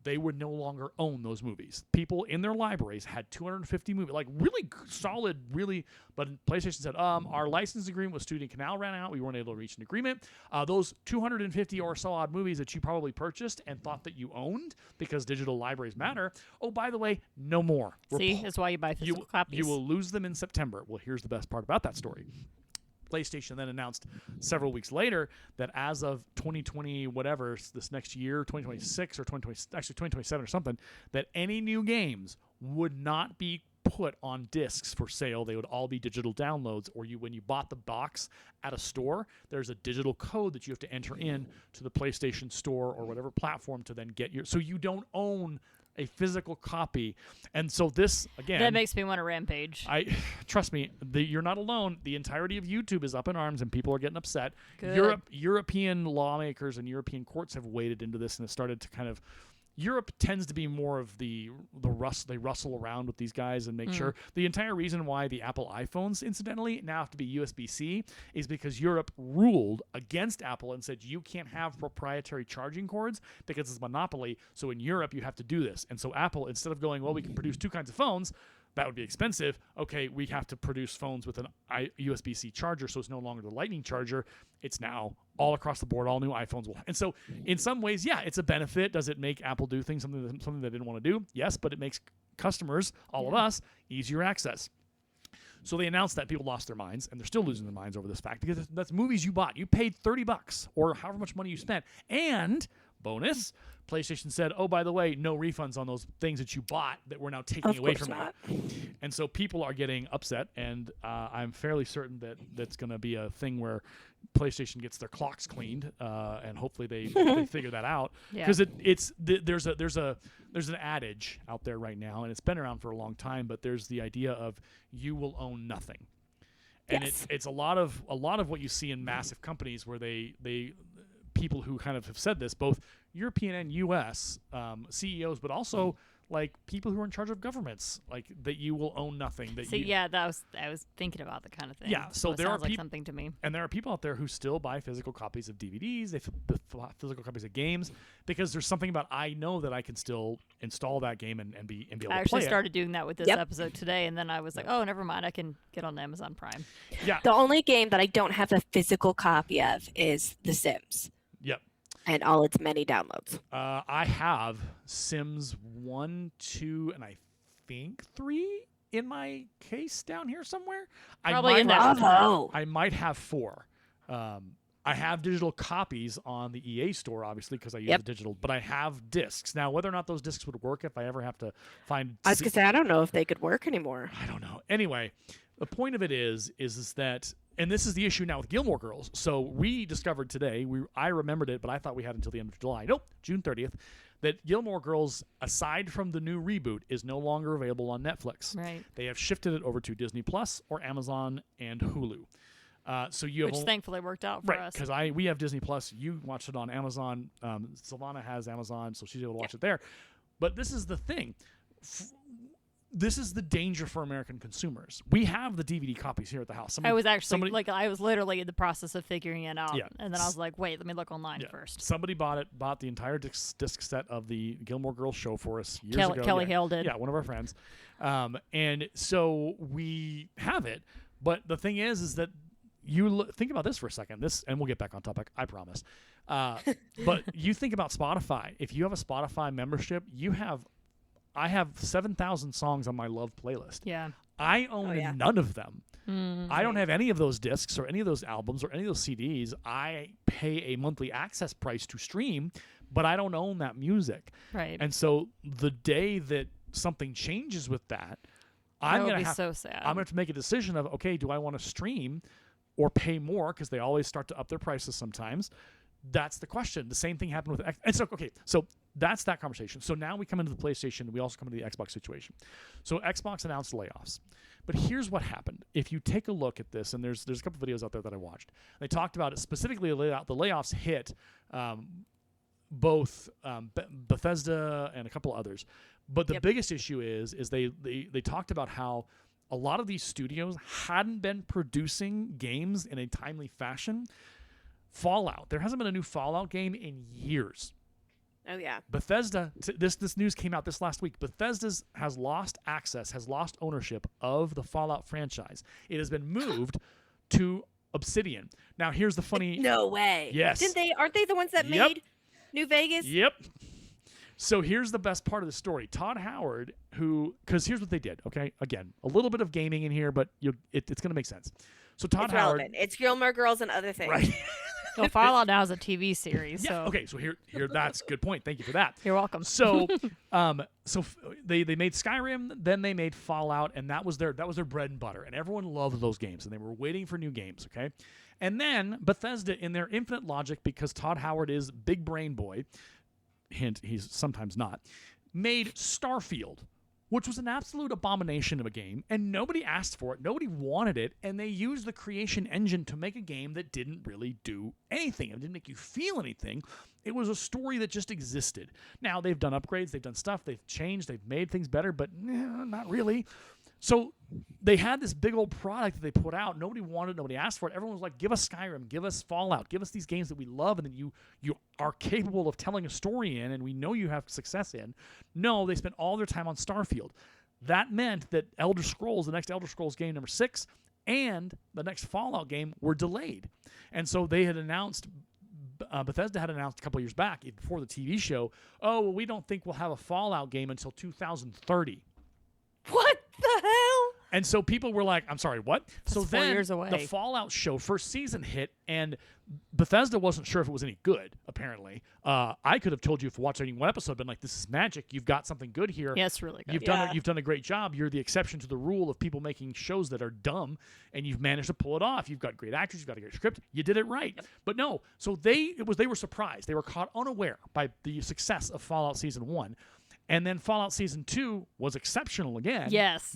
they would no longer own those movies. People in their libraries had 250 movies, like really solid, really. But PlayStation said, our license agreement with Studio Canal ran out. We weren't able to reach an agreement. Those 250 or so odd movies that you probably purchased and thought that you owned because digital libraries matter. Oh, by the way, no more. See, that's why you buy physical copies. You will lose them in September. Well, here's the best part about that story. PlayStation then announced several weeks later that as of 2020, whatever, this next year, 2026 or 2027 or something, that any new games would not be put on discs for sale. They would all be digital downloads, or when you bought the box at a store, there's a digital code that you have to enter in to the PlayStation Store or whatever platform to then get so you don't own a physical copy. And so this, again, that makes me want to rampage. Trust me, you're not alone. The entirety of YouTube is up in arms and people are getting upset. Good. European lawmakers and European courts have waded into this and have started to kind of. Europe tends to be more of the they rustle around with these guys and make sure. The entire reason why the Apple iPhones, incidentally, now have to be USB-C is because Europe ruled against Apple and said you can't have proprietary charging cords because it's a monopoly. So in Europe, you have to do this. And so Apple, instead of going, well, we can produce two kinds of phones, that would be expensive. Okay, we have to produce phones with an USB-C charger, so it's no longer the Lightning charger. It's now all across the board. All new iPhones will. And so, in some ways, yeah, it's a benefit. Does it make Apple do something they didn't want to do? Yes, but it makes customers, all of us, easier access. So they announced that people lost their minds, and they're still losing their minds over this fact because that's movies you bought. You paid $30 or however much money you spent, and bonus. PlayStation said, oh, by the way, no refunds on those things that you bought that we're now taking away from you. And so people are getting upset, and I'm fairly certain that that's going to be a thing where PlayStation gets their clocks cleaned, and hopefully they figure that out. Because there's an adage out there right now, and it's been around for a long time, but there's the idea of you will own nothing. And it's a lot of what you see in massive companies where they people who kind of have said this, both European and U.S. CEOs, but also like people who are in charge of governments, like that you will own nothing. I was thinking about the kind of thing. Yeah, so there sounds are like something to me. And there are people out there who still buy physical copies of DVDs, physical copies of games, because there's something about I know that I can still install that game and be able to play it. I actually started doing that with this episode today, and then I was like, oh, never mind, I can get on Amazon Prime. Yeah. The only game that I don't have a physical copy of is The Sims. Yep. And all its many downloads. I have Sims 1, 2, and I think 3 in my case down here somewhere. Probably in that. I might have 4. I have digital copies on the EA store, obviously, because I use the digital, but I have discs. Now, whether or not those discs would work if I ever have to find... I was going to say, I don't know if they could work anymore. I don't know. Anyway, the point of it is that... And this is the issue now with Gilmore Girls. So we discovered today, I remembered it, but I thought we had until the end of July. Nope, June 30th, that Gilmore Girls, aside from the new reboot, is no longer available on Netflix. Right. They have shifted it over to Disney Plus or Amazon and Hulu. So you have Which thankfully worked out for us. Because we have Disney Plus. You watched it on Amazon. Silvana has Amazon, so she's able to watch it there. But this is the thing. This is the danger for American consumers. We have the DVD copies here at the house. I was literally in the process of figuring it out. Yeah. And then I was like, wait, let me look online first. Somebody bought the entire disc set of the Gilmore Girls show for us years ago. Kelly Hale did. Yeah, one of our friends. And so we have it. But the thing is that think about this for a second. And we'll get back on topic, I promise. But you think about Spotify. If you have a Spotify membership, I have 7,000 songs on my love playlist. Yeah. I own none of them. I don't have any of those discs or any of those albums or any of those CDs. I pay a monthly access price to stream, but I don't own that music. Right. And so the day that something changes with that, I'm going to have so sad. I'm going to have to make a decision of, okay, do I want to stream or pay more, because they always start to up their prices sometimes. That's the question. The same thing happened with and so that's that conversation. So now we come into the PlayStation. We also come into the Xbox situation. So Xbox announced layoffs. But here's what happened. If you take a look at this, and there's a couple videos out there that I watched. They talked about it specifically. The layoffs hit both Bethesda and a couple others. But the biggest issue is they talked about how a lot of these studios hadn't been producing games in a timely fashion. Fallout. There hasn't been a new Fallout game in years. Oh yeah. Bethesda, this news came out this last week. Bethesda has lost ownership of the Fallout franchise. It has been moved to Obsidian. Now, here's the funny. No way. Yes. Aren't they the ones that made New Vegas? Yep. So here's the best part of the story. Todd Howard, because here's what they did. Okay, again, a little bit of gaming in here, but it's going to make sense. So Todd Howard, relevant. It's Gilmore Girls and other things. right? Well, Fallout now is a TV series. Yeah. So. Okay. So here, that's a good point. Thank you for that. You're welcome. So, they made Skyrim, then they made Fallout, and that was their bread and butter, and everyone loved those games, and they were waiting for new games. Okay, and then Bethesda, in their infinite logic, because Todd Howard is big brain boy, hint he's sometimes not, made Starfield, which was an absolute abomination of a game, and nobody asked for it, nobody wanted it, and they used the creation engine to make a game that didn't really do anything. It didn't make you feel anything. It was a story that just existed. Now, they've done upgrades, they've done stuff, they've changed, they've made things better, but not really. So they had this big old product that they put out. Nobody wanted it, nobody asked for it. Everyone was like, give us Skyrim, give us Fallout, give us these games that we love and that you are capable of telling a story in and we know you have success in. No, they spent all their time on Starfield. That meant that Elder Scrolls, the next Elder Scrolls game number 6, and the next Fallout game were delayed. And so they had announced, Bethesda had announced a couple years back before the TV show, oh, well, we don't think we'll have a Fallout game until 2030. What the hell? And so people were like, I'm sorry, what? That's so 4 then years away. The Fallout show first season hit, and Bethesda wasn't sure if it was any good, apparently. I could have told you if you watched any one episode, been like, this is magic. You've got something good here. Yeah, it's really good. You've done a great job. You're the exception to the rule of people making shows that are dumb, and you've managed to pull it off. You've got great actors. You've got a great script. You did it right. Yep. But no, so they were surprised. They were caught unaware by the success of Fallout Season 1. And then Fallout Season 2 was exceptional again. Yes.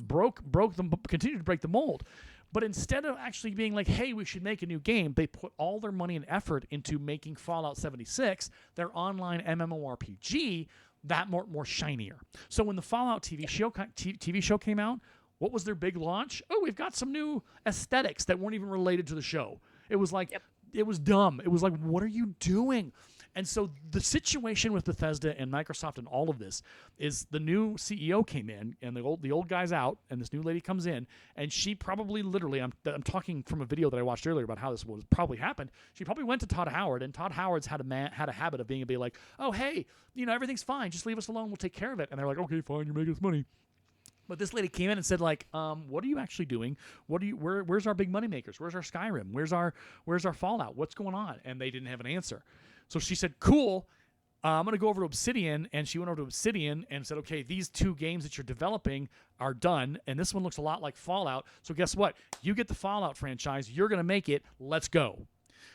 Continued to break the mold. But instead of actually being like, hey, we should make a new game, they put all their money and effort into making Fallout 76, their online MMORPG, that more shinier. So when the Fallout TV show came out, what was their big launch? Oh, we've got some new aesthetics that weren't even related to the show. It was like, It was dumb. It was like, what are you doing? And so the situation with Bethesda and Microsoft and all of this is the new CEO came in, and the old guy's out, and this new lady comes in, and she probably literally, I'm talking from a video that I watched earlier about how this was probably happened. She probably went to Todd Howard, and Todd Howard's had a habit of being like, oh, hey, everything's fine. Just leave us alone. We'll take care of it. And they're like, okay, fine. You're making us money. But this lady came in and said, like, what are you actually doing? Where's our big money makers? Where's our Skyrim? Where's our Fallout? What's going on? And they didn't have an answer. So she said, cool, I'm going to go over to Obsidian. And she went over to Obsidian and said, okay, these 2 games that you're developing are done. And this one looks a lot like Fallout. So guess what? You get the Fallout franchise. You're going to make it. Let's go.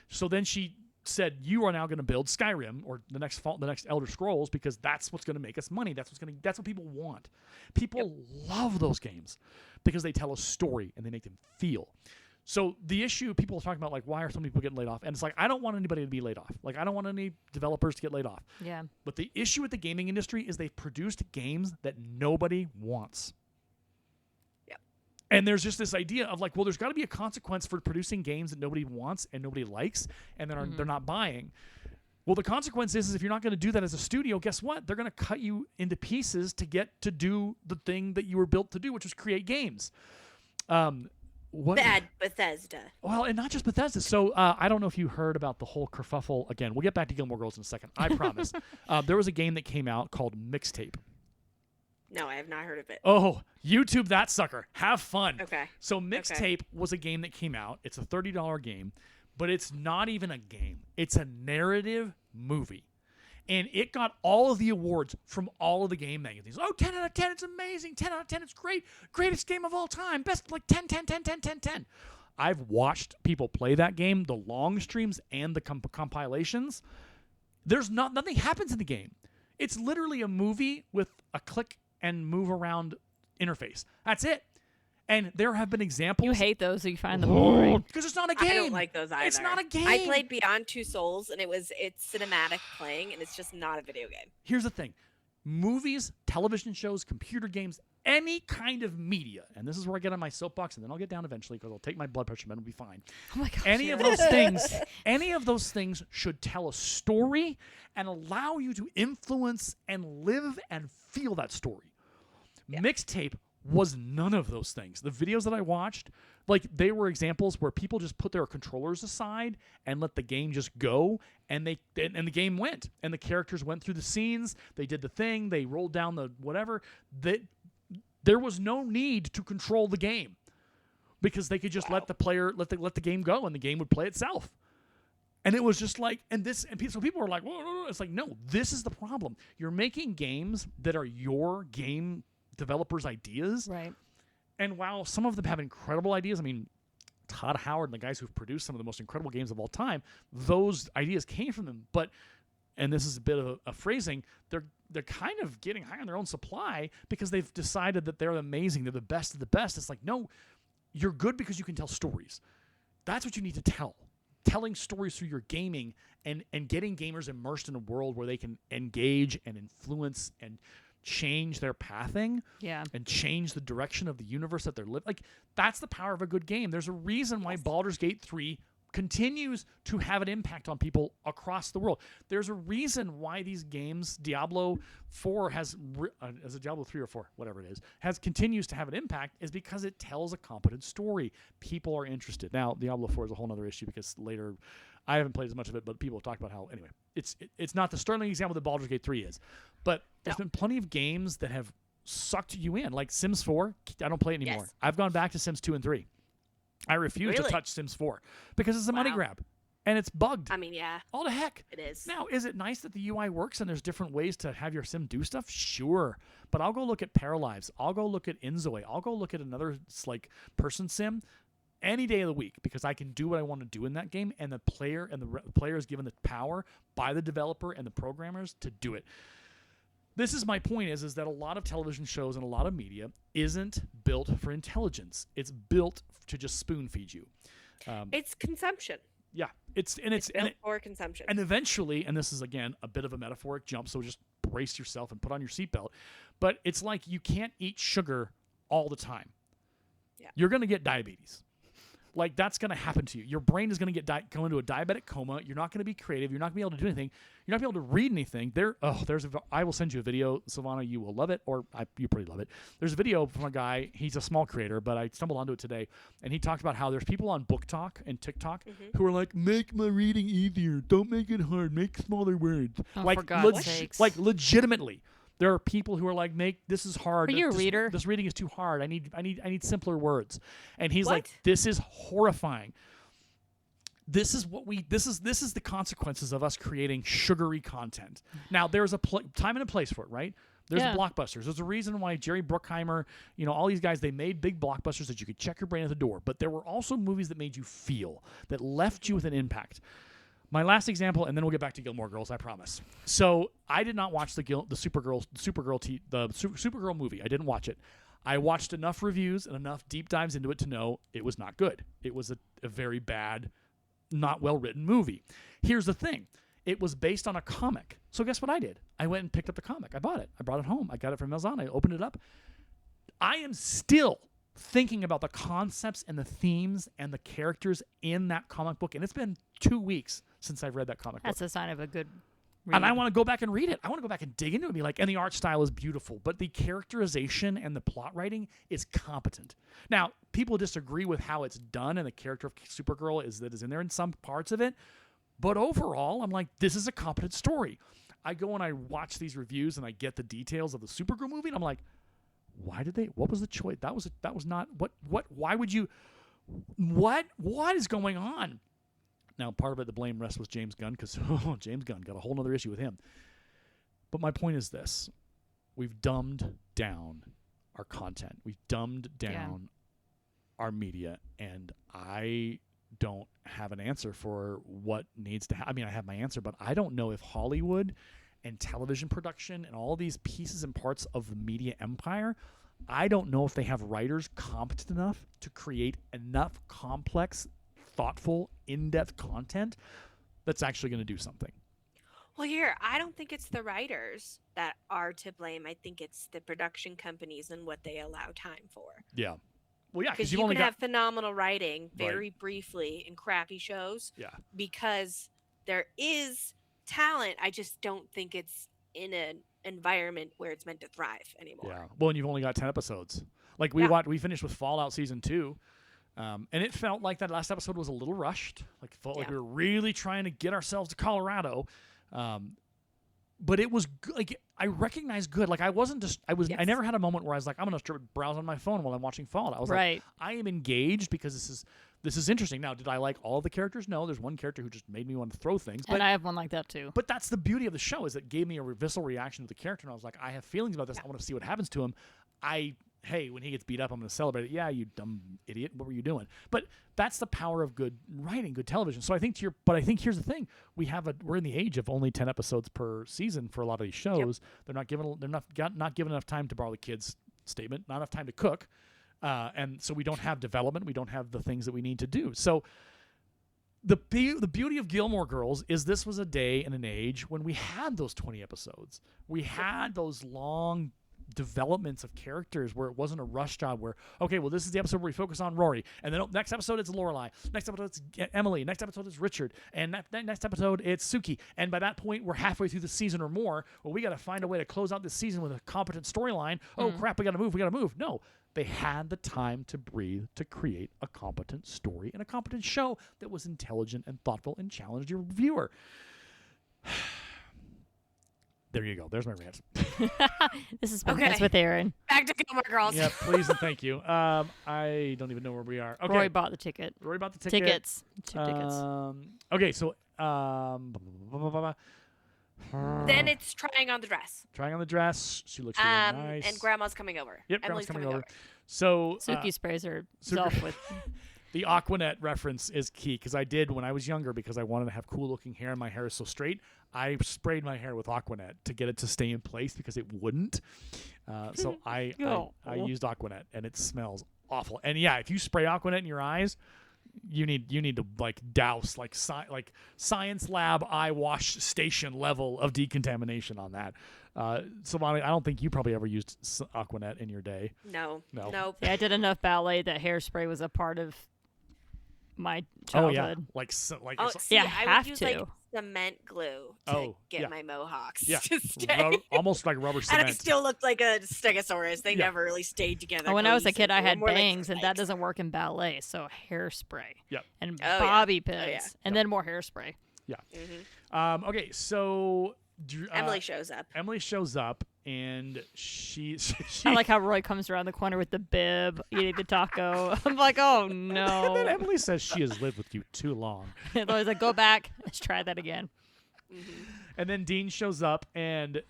So then she said, you are now going to build Skyrim or the next Elder Scrolls, because that's what's going to make us money. That's what people want. People love those games because they tell a story and they make them feel. So the issue, people are talking about, like, why are some people getting laid off? And it's like, I don't want anybody to be laid off. Like, I don't want any developers to get laid off. Yeah. But the issue with the gaming industry is they've produced games that nobody wants. Yep. And there's just this idea of, like, well, there's got to be a consequence for producing games that nobody wants and nobody likes and that they're not buying. Well, the consequence is if you're not going to do that as a studio, guess what? They're going to cut you into pieces to get to do the thing that you were built to do, which was create games. Bad Bethesda. Well, and not just Bethesda. So I don't know if you heard about the whole kerfuffle. Again, we'll get back to Gilmore Girls in a second. I promise. There was a game that came out called Mixtape. No, I have not heard of it. Oh, YouTube that sucker. Have fun. Okay. So Mixtape was a game that came out. It's a $30 game, but it's not even a game. It's a narrative movie. And it got all of the awards from all of the game magazines. Oh, 10 out of 10, it's amazing. 10 out of 10, it's great. Greatest game of all time. Best, like 10, 10, 10, 10, 10, 10. I've watched people play that game, the long streams and the compilations. There's nothing happens in the game. It's literally a movie with a click and move around interface. That's it. And there have been examples. You hate those, so you find them boring. Because it's not a game. I don't like those either. It's not a game. I played Beyond Two Souls, and it's cinematic playing, and it's just not a video game. Here's the thing. Movies, television shows, computer games, any kind of media, and this is where I get on my soapbox, and then I'll get down eventually because I'll take my blood pressure medicine, it'll be fine. Oh my gosh. Any of those things should tell a story and allow you to influence and live and feel that story. Yeah. Mixtape was none of those things. The videos that I watched, like, they were examples where people just put their controllers aside and let the game just go, and the game went, and the characters went through the scenes, they did the thing, they rolled down the whatever. There was no need to control the game because they could just let the player let the game go, and the game would play itself. And it was just like, so people were like, whoa. It's like, no, this is the problem. You're making games that are your game developers' ideas. Right. And while some of them have incredible ideas, I mean, Todd Howard and the guys who've produced some of the most incredible games of all time, those ideas came from them. But, and this is a bit of a phrasing, they're kind of getting high on their own supply because they've decided that they're amazing, they're the best of the best. It's like, no, you're good because you can tell stories. That's what you need to tell. Telling stories through your gaming and getting gamers immersed in a world where they can engage and influence and change their pathing and change the direction of the universe that they're living. Like, that's the power of a good game. There's a reason why Baldur's Gate 3 continues to have an impact on people across the world. There's a reason why these games, Diablo 4 has it Diablo 3 or 4, whatever it is, continues to have an impact, is because it tells a competent story. People are interested. Now, Diablo 4 is a whole other issue because later, I haven't played as much of it, but people have talked about how, anyway, it's not the sterling example that Baldur's Gate 3 is. But there's been plenty of games that have sucked you in, like Sims 4. I don't play it anymore. Yes. I've gone back to Sims 2 and 3. I refuse to touch Sims 4 because it's a money grab and it's bugged. I mean, yeah. All the heck. It is. Now, is it nice that the UI works and there's different ways to have your sim do stuff? Sure. But I'll go look at Paralives. I'll go look at Inzoe. I'll go look at another like person sim any day of the week because I can do what I want to do in that game, and the player is given the power by the developer and the programmers to do it. This is my point is that a lot of television shows and a lot of media isn't built for intelligence. It's built to just spoon feed you. It's consumption. Yeah, it's built for consumption. And eventually, and this is again a bit of a metaphoric jump, so just brace yourself and put on your seatbelt. But it's like you can't eat sugar all the time. Yeah. You're going to get diabetes. Like, that's going to happen to you. Your brain is going to go into a diabetic coma. You're not going to be creative. You're not going to be able to do anything. You're not going to be able to read anything. I will send you a video, Silvana. You will love it, or you probably love it. There's a video from a guy. He's a small creator, but I stumbled onto it today, and he talks about how there's people on Book Talk and TikTok who are like, make my reading easier. Don't make it hard. Make smaller words. Oh, like, for God's sakes. Like, legitimately. There are people who are like, this is hard. Are you a reader? This reading is too hard. I need simpler words. And he's What? like, this is horrifying. This is the consequences of us creating sugary content. Now, there's a time and a place for it, right? There's blockbusters. There's a reason why Jerry Bruckheimer, all these guys, they made big blockbusters that you could check your brain at the door. But there were also movies that made you feel, that left you with an impact. My last example, and then we'll get back to Gilmore Girls, I promise. So I did not watch the Supergirl movie. I didn't watch it. I watched enough reviews and enough deep dives into it to know it was not good. It was a very bad, not well-written movie. Here's the thing. It was based on a comic. So guess what I did? I went and picked up the comic. I bought it. I brought it home. I got it from Amazon. I opened it up. I am still thinking about the concepts and the themes and the characters in that comic book. And it's been 2 weeks since I've read that comic book. That's a sign of a good read. And I want to go back and read it. I want to go back and dig into it and be like, and the art style is beautiful, but the characterization and the plot writing is competent. Now, people disagree with how it's done, and the character of Supergirl is in there in some parts of it. But overall, I'm like, this is a competent story. I go and I watch these reviews and I get the details of the Supergirl movie, and I'm like, what was the choice? That was not, why would you, what is going on? Now, part of it, the blame rests with James Gunn, because James Gunn got a whole other issue with him. But my point is this. We've dumbed down our content. We've dumbed down our media, and I don't have an answer for what needs to happen. I mean, I have my answer, but I don't know if Hollywood and television production and all these pieces and parts of the media empire, I don't know if they have writers competent enough to create enough complex, thoughtful, in-depth content that's actually going to do something. Well, here, I don't think it's the writers that are to blame. I think it's the production companies and what they allow time for. Yeah. Well, yeah, Because you've you only can got have phenomenal writing right. very briefly in crappy shows Yeah. because there is talent. I just don't think it's in an environment where it's meant to thrive anymore. Yeah. Well, and you've only got 10 episodes. Like we finished with Fallout season 2. And it felt like that last episode was a little rushed. Like it felt like we were really trying to get ourselves to Colorado. But it was like I recognized good. Like I wasn't just I never had a moment where I was like I'm gonna browse on my phone while I'm watching Fallout. I was like I am engaged because this is interesting. Now, did I like all of the characters? No, there's one character who just made me want to throw things. And I have one like that too. But that's the beauty of the show is it gave me a visceral reaction to the character, and I was like I have feelings about this. I want to see what happens to him. Hey, when he gets beat up, I'm going to celebrate it. Yeah, you dumb idiot. What were you doing? But that's the power of good writing, good television. So I think I think here's the thing: we're in the age of only 10 episodes per season for a lot of these shows. They're not given enough time to borrow the kids' statement, not enough time to cook, and so we don't have development. We don't have the things that we need to do. So the beauty of Gilmore Girls is this was a day and an age when we had those 20 episodes. We had those long developments of characters where it wasn't a rush job where, okay, well, this is the episode where we focus on Rory, and then next episode it's Lorelai, next episode it's Emily, next episode it's Richard, and next episode it's Suki. And by that point, we're halfway through the season or more. Well, we got to find a way to close out this season with a competent storyline. Oh, crap, we got to move. No, they had the time to breathe to create a competent story and a competent show that was intelligent and thoughtful and challenged your viewer. There you go. There's my rant. This is Podcast with Aaron. Back to Gilmore Girls. Yeah, please and thank you. I don't even know where we are. Okay. Rory bought the ticket. Tickets. 2 tickets. Okay, so then it's trying on the dress. Trying on the dress. She looks really nice. And Grandma's coming over. Yep, Emily's Grandma's coming over. over. So Suki sprays herself with. The Aquanet reference is key because I did when I was younger because I wanted to have cool looking hair and my hair is so straight. I sprayed my hair with Aquanet to get it to stay in place because it wouldn't. So I used Aquanet and it smells awful. And yeah, if you spray Aquanet in your eyes, you need to like douse like science lab eye wash station level of decontamination on that. Silvana, I don't think you probably ever used Aquanet in your day. No. Yeah, I did enough ballet that hairspray was a part of my childhood. Oh yeah, I have would use to. like cement glue to get my mohawks to stay. Almost like rubber cement. And I still looked like a stegosaurus. They never really stayed together. When I was a kid, I had bangs, and that doesn't work in ballet. So hairspray. Yep. And bobby pins, and then more hairspray. Yeah. Mm-hmm. Okay, so Emily shows up. And she I like how Roy comes around the corner with the bib, eating the taco. I'm like, oh no. And then Emily says she has lived with you too long. And Roy's like, go back. Let's try that again. Mm-hmm. And then Dean shows up, and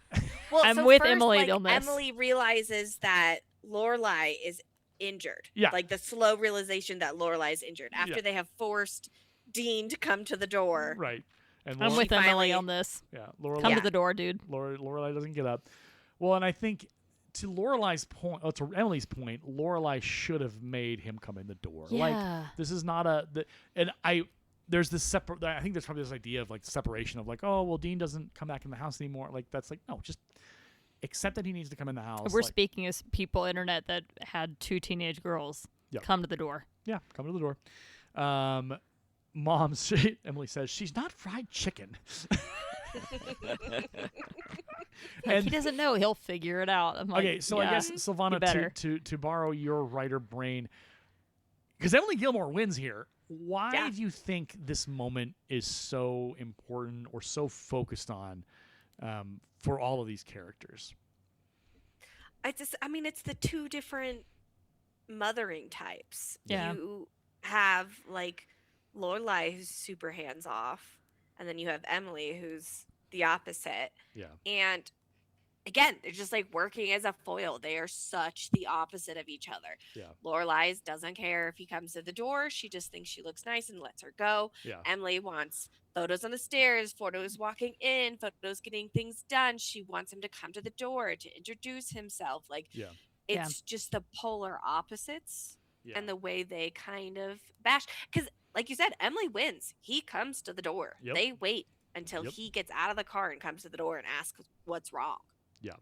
I'm with Emily on this. Emily realizes that Lorelai is injured. Yeah. Like the slow realization that Lorelai is injured after they have forced Dean to come to the door. Right. And I'm with Emily on this. Yeah, Lorelai. Come to the door, dude. Lorelai doesn't get up. Well, and I think to Lorelai's point, to Emily's point, Lorelai should have made him come in the door. Yeah. Like this is not there's this separate. I think there's probably this idea of like separation of like, oh well, Dean doesn't come back in the house anymore. Like that's like no, just accept that he needs to come in the house. We're speaking as people internet that had 2 teenage girls. Yep. Come to the door. Yeah, come to the door. Emily says she's not fried chicken. And he doesn't know. He'll figure it out. I'm like, okay, so I guess Silvana, to borrow your writer brain, because Emily Gilmore wins here. Why do you think this moment is so important or so focused on for all of these characters? It's the 2 different mothering types. Yeah. You have like Lorelai, who's super hands off, and then you have Emily, who's the opposite. Yeah. And again, they're just like working as a foil. They are such the opposite of each other. Yeah. Lorelai doesn't care if he comes to the door. She just thinks she looks nice and lets her go. Yeah. Emily wants photos on the stairs, photos walking in, photos getting things done. She wants him to come to the door to introduce himself. Like, it's just the polar opposites and the way they kind of bash. Because like you said, Emily wins. He comes to the door. Yep. They wait until Yep. he gets out of the car and comes to the door and asks what's wrong. Yeah.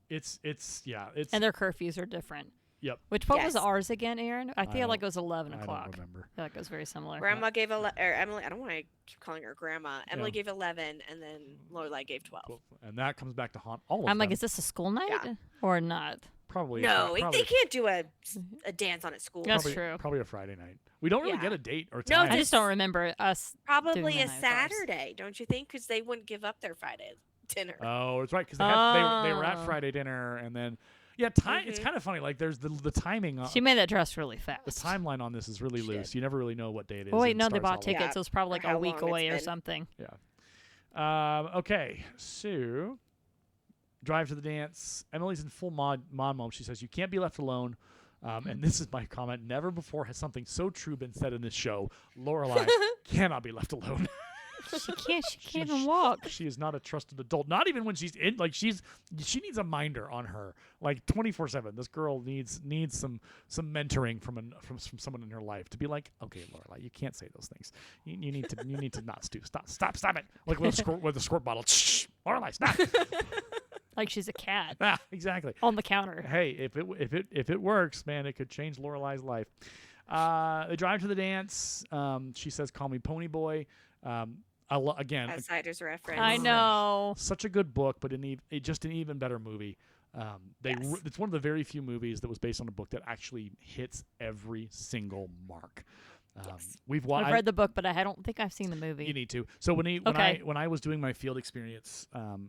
It's And their curfews are different. Yep. What was Yes. ours again, Aaron? I feel like it don't- was 11 I o'clock. don't remember. I feel like it was very similar. Grandma gave or Emily. I don't want to keep calling her grandma. Emily Yeah. gave 11, and then Lorelai gave 12. Well, and that comes back to haunt all of I'm like, them. is this a school night Yeah. or not? Probably No, probably, they can't do a dance on at school. That's probably, true. Probably a Friday night. We don't really Yeah. get a date or No, time. I just don't remember us. Probably doing a that night of ours. Saturday, don't you think? Because they wouldn't give up their Friday dinner. Oh, it's right because they were at Oh. Friday dinner and then It's Mhm. kind of funny. Like there's the timing. She made that dress really The fast. timeline on this is really She loose. did. You never really know what day it is. Oh wait, and no, they starts bought all tickets. Yeah. It was probably like Or how a week long away it's or been. something. Yeah. Okay, so drive to the dance. Emily's in full mod mode. She says, "You can't be left alone." And this is my comment. Never before has something so true been said in this show. Lorelai cannot be left alone. She can't even walk. She is not a trusted adult. Not even when she's in. Like she needs a minder on her. Like 24/7. This girl needs some mentoring from someone in her life to be like, okay, Lorelai, you can't say those things. You need to not stop it. Like with a squirt bottle. Shh, Lorelai, stop. Like she's a cat Exactly. on the counter. Hey, if it works, man, it could change Lorelai's life. They drive to the dance. She says, "Call me Pony Boy." Again, Outsiders reference. I know. such a good book, but just an even better movie. Yes. It's one of the very few movies that was based on a book that actually hits every single mark. Yes. I've read the book, but I don't think I've seen the movie. You need to. So when Okay. I was doing my field experience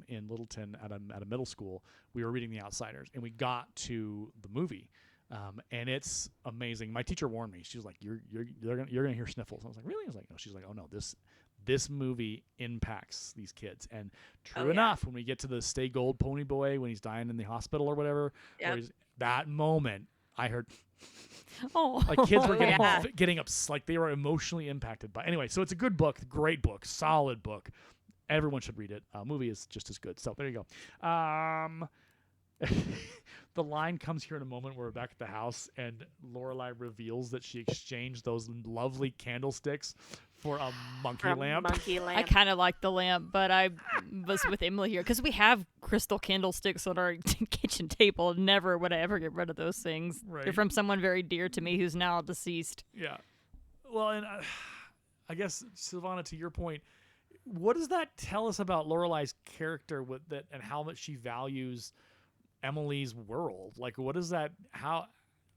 in Littleton at a middle school, we were reading The Outsiders, and we got to the movie, and it's amazing. My teacher warned me. She was like, "You're gonna hear sniffles." I was like, "Really?" I was like, "No." She's like, "Oh no, this movie impacts these kids." And true Oh, yeah. enough, when we get to the Stay Gold Pony Boy when he's dying in the hospital or whatever, Yep. that moment, I heard. Oh, Like kids were Yeah. getting like they were emotionally impacted by. Anyway, so it's a good book, great book, solid book. Everyone should read it. Movie is just as good. So there you go. The line comes here in a moment. We're back at the house, and Lorelai reveals that she exchanged those lovely candlesticks for a monkey From lamp. Monkey I lamp. kind of like the lamp, but I was with Emily here because we have crystal candlesticks on our kitchen table. Never would I ever get rid of those things. Right. They're from someone very dear to me who's now deceased. Yeah. Well, and I guess Silvana, to your point, what does that tell us about Lorelai's character with that, and how much she values Emily's world? Like, what is that? How?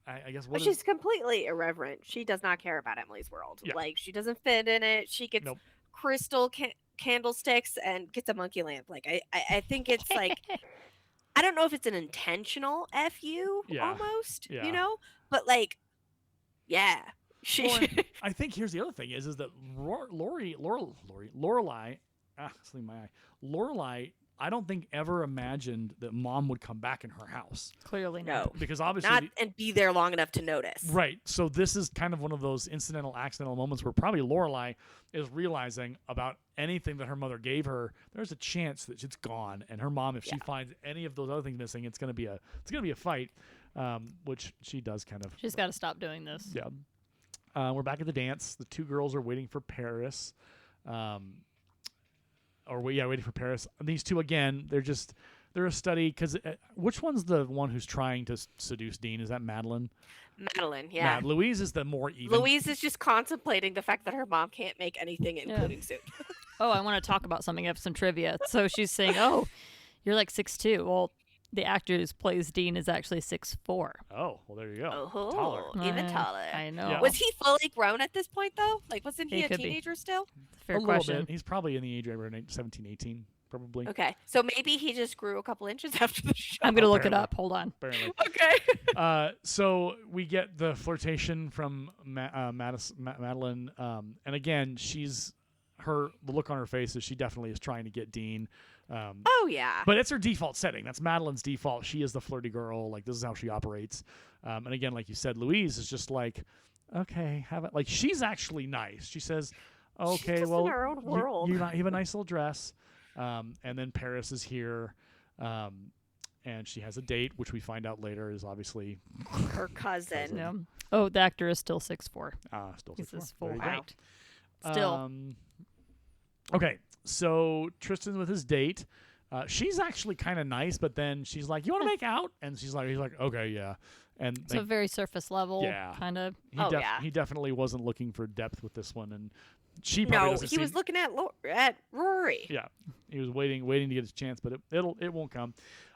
I guess what But is- she's completely irreverent. She does not care about Emily's world. Yeah. Like, she doesn't fit in it. She gets Nope. crystal candlesticks and gets a monkey lamp. Like, I think it's like, I don't know if it's an intentional FU Yeah. almost, Yeah. you know? But, like, yeah. She, Well, and I think here's the other thing is that Lorelai, it's leaving my eye. Lorelai, I don't think ever imagined that Mom would come back in her house Clearly no. not. because obviously not and be there long enough to notice. Right. So this is kind of one of those accidental moments where probably Lorelai is realizing about anything that her mother gave her. There's a chance that it's gone, and her mom, if she finds any of those other things missing, it's gonna be a fight, which she does kind of. She's got to stop doing this. Yeah. We're back at the dance. The two girls are waiting for Paris. Waiting for Paris. And these two again, they're a study because which one's the one who's trying to seduce Dean? Is that Madeline? Madeline, yeah. Louise is the more even. Louise is just contemplating the fact that her mom can't make anything, including soup. Oh, I want to talk about something. I have some trivia. So she's saying, "Oh, you're like 6'2". Well, the actor who plays Dean is actually 6'4". Oh, well, there you go. Oh, Taller. even I- taller. I know. Yeah. Was he fully grown at this point, though? Like, wasn't he He a could be. teenager still? Fair a little question. bit. He's probably in the age range 17, 18, probably. Okay, so maybe he just grew a couple inches after the show. I'm gonna look it Apparently. up. Hold on. Apparently. Okay. So we get the flirtation from Madeline, and again, the look on her face is she definitely is trying to get Dean. Oh yeah. But it's her default setting. That's Madeline's default. She is the flirty girl. Like, this is how she operates. And again, like you said, Louise is just like, okay, have it. Like, she's actually nice. She says, okay, just well, in her own world. you have a nice little dress. And then Paris is here. And she has a date, which we find out later is obviously Her cousin. Yeah. Oh, the actor is still 6'4". still He's 6'4". his full There you go. height. Still. Okay, so Tristan's with his date. She's actually kind of nice, but then she's like, "You want to make out?" And he's like, "Okay, yeah." And It's a very surface level kind of. he definitely wasn't looking for depth with this one, and she probably No, doesn't he was looking at Rory. Yeah, he was waiting to get his chance, but it won't come.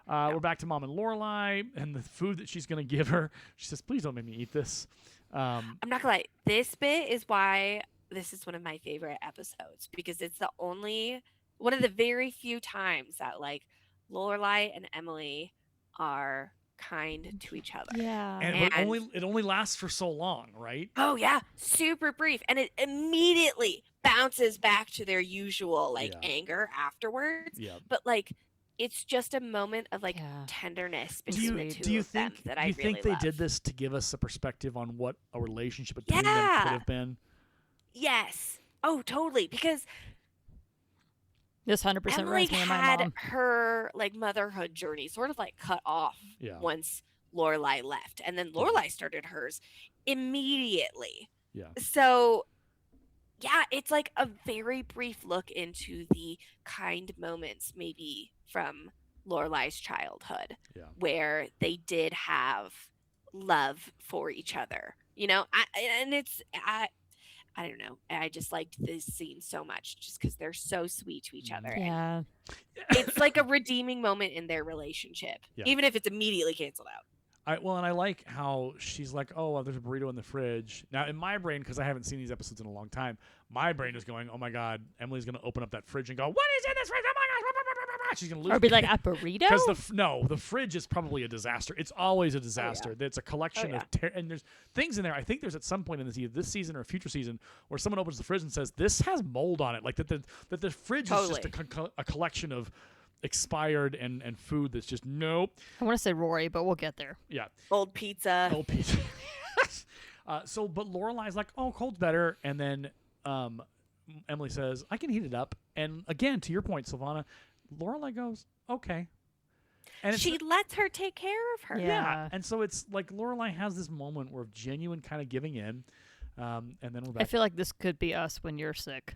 We're back to Mom and Lorelai, and the food that she's gonna give her. She says, "Please don't make me eat this." I'm not gonna lie. This bit is why this is one of my favorite episodes, because it's one of the very few times that like Lorelai and Emily are kind to each other. Yeah. And it only lasts for so long, right? Oh yeah, super brief, and it immediately bounces back to their usual anger afterwards. Yeah. But it's just a moment of tenderness between the two of them that I really love. Do you think they did this to give us a perspective on what a relationship between them could have been? Yes. Oh, totally. Because this 100% Emily reminds me of my had mom. her motherhood journey sort of cut off once Lorelai left, and then Lorelai started hers immediately. Yeah. So yeah, it's a very brief look into the kind moments maybe from Lorelai's childhood, where they did have love for each other. I don't know. I just liked this scene so much just because they're so sweet to each other. Yeah. It's like a redeeming moment in their relationship, even if it's immediately canceled out. And I like how she's like, "Oh, well, there's a burrito in the fridge." Now, in my brain, because I haven't seen these episodes in a long time, my brain is going, "Oh my God, Emily's going to open up that fridge and go, 'What is in this fridge? Oh my gosh!'" She's going to lose. Or be like, "A burrito?" Because the fridge is probably a disaster. It's always a disaster. It's a collection of and there's things in there. I think there's at some point in this season or a future season where someone opens the fridge and says, "This has mold on it." Like that the fridge is just a collection of expired and food that's just nope. I want to say Rory, but we'll get there. Yeah. Old pizza. But Lorelai's like, "Oh, cold's better," and then Emily says, "I can heat it up." And again, to your point, Silvana, Lorelai goes, "Okay," and she lets her take care of her. Yeah, and so it's like Lorelai has this moment where of genuine kind of giving in, and then we're back. I feel like this could be us when you're sick.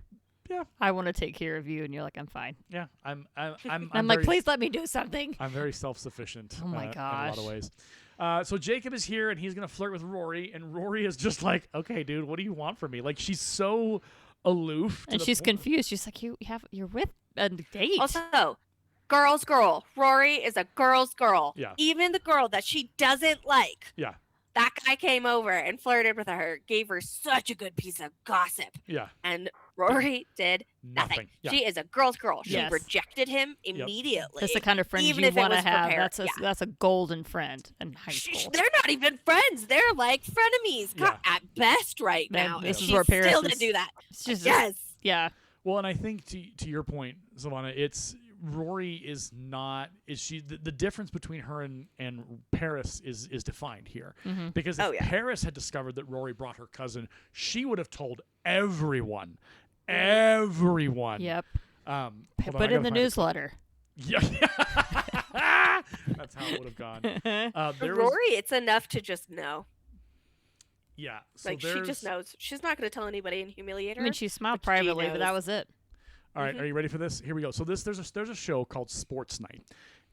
Yeah, I want to take care of you, and you're like, "I'm fine." Yeah, I'm like, "Please let me do something." I'm very self-sufficient. Oh my gosh. In a lot of ways. So Jacob is here, and he's gonna flirt with Rory, and Rory is just like, "Okay, dude, what do you want from me?" Like she's so aloof, and she's confused. She's like, "You're with a date." Also, girl's girl. Rory is a girl's girl. Yeah. Even the girl that she doesn't like. Yeah. That guy came over and flirted with her, gave her such a good piece of gossip. Yeah. And Rory did nothing. Yeah. She is a girl's girl. She Yes. rejected him immediately. That's the kind of friend even you if it want to was have. prepared. That's a golden friend in high school. They're not even friends. They're like frenemies at best right now. This is she's where Paris still is- gonna do that. Yes. Yeah. Well, and I think to your point, Silvana, it's Rory is not the difference between her and Paris is defined here. Mm-hmm. Because if Paris had discovered that Rory brought her cousin, she would have told everyone. Yep. Put in the newsletter. Yeah. That's how it would have gone. Rory, it's enough to just know. Yeah. So she just knows. She's not going to tell anybody and humiliate her. I mean, she smiled privately, but that was it. All right, are you ready for this? Here we go. So there's a show called Sports Night,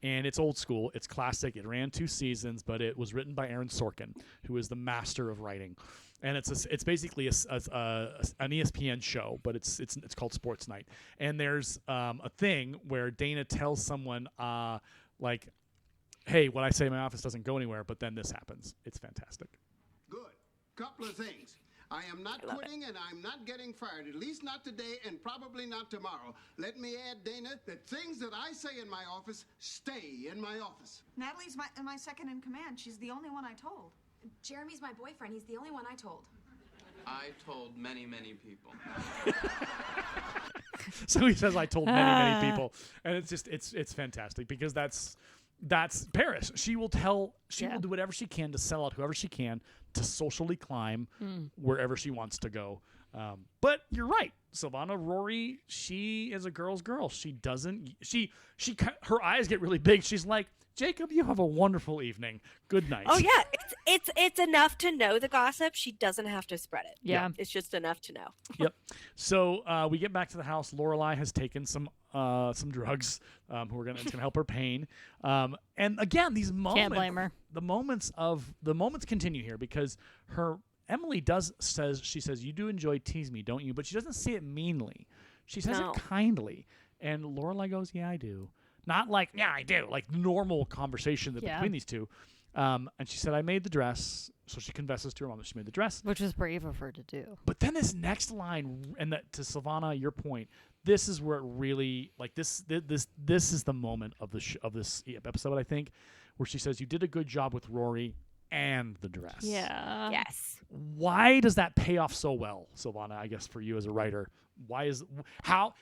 and it's old school. It's classic. It ran 2 seasons, but it was written by Aaron Sorkin, who is the master of writing. And it's basically an ESPN show, but it's called Sports Night. And there's a thing where Dana tells someone like, "Hey, what I say in my office doesn't go anywhere," but then this happens. It's fantastic. Good. Couple of things. I am not quitting and I'm not getting fired, at least not today and probably not tomorrow. Let me add, Dana, that things that I say in my office stay in my office. Natalie's my second in command. She's the only one I told. Jeremy's my boyfriend. He's the only one I told. I told many, many people. So he says, "I told many people," and it's just it's fantastic because that's Paris. She will do whatever she can to sell out whoever she can to socially climb wherever she wants to go. But you're right. Silvana, Rory, she is a girl's girl. She doesn't. Her eyes get really big. She's like, Jacob, you have a wonderful evening. Good night. Oh yeah, it's enough to know the gossip. She doesn't have to spread it. Yeah. It's just enough to know. Yep. So we get back to the house. Lorelai has taken some drugs, it's gonna help her pain. And again, these moments. Can't blame her. The moments continue here because Emily says, you do enjoy tease me, don't you? But she doesn't say it meanly. She says No. it kindly. And Lorelai goes, yeah, I do. Not like, yeah, I do. Like normal conversation between these two. And she said, I made the dress. So she confesses to her mom that she made the dress. Which was brave of her to do. But then this next line, and to Silvana, your point, this is where it really, like this is the moment of this episode, I think, where she says, you did a good job with Rory and the dress. Yeah. Yes. Why does that pay off so well, Silvana? I guess for you as a writer, how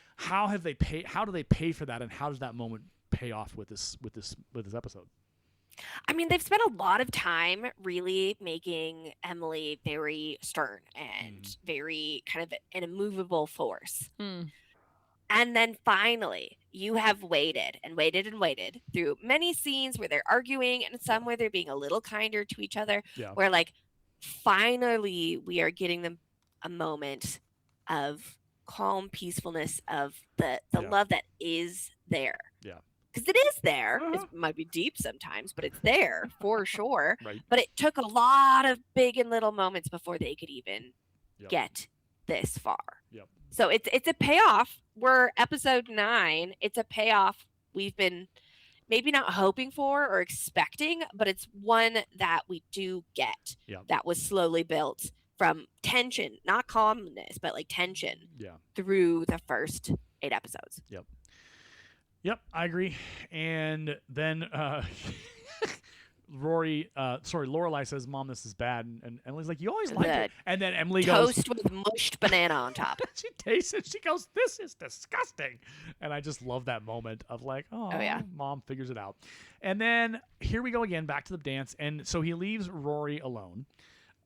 do they pay for that, and how does that moment pay off with this episode? I mean, they've spent a lot of time really making Emily very stern and very kind of an immovable force. And then finally, you have waited and waited and waited through many scenes where they're arguing and some where they're being a little kinder to each other. Yeah. Where like finally we are getting them a moment of calm peacefulness of the love that is there. Yeah. Because it is there. It might be deep sometimes, but it's there for sure. Right. But it took a lot of big and little moments before they could even get this far. Yep. So it's a payoff. We're episode 9. It's a payoff we've been maybe not hoping for or expecting, but it's one that we do get. Yep. That was slowly built from tension, not calmness, but like tension through the first 8 episodes. Yep, I agree. And then Lorelai says, Mom, this is bad. And Emily's like, you always like it. And then Emily goes, toast with mushed banana on top. She tastes it. She goes, this is disgusting. And I just love that moment of like, oh yeah, Mom figures it out. And then here we go again, back to the dance. And so he leaves Rory alone.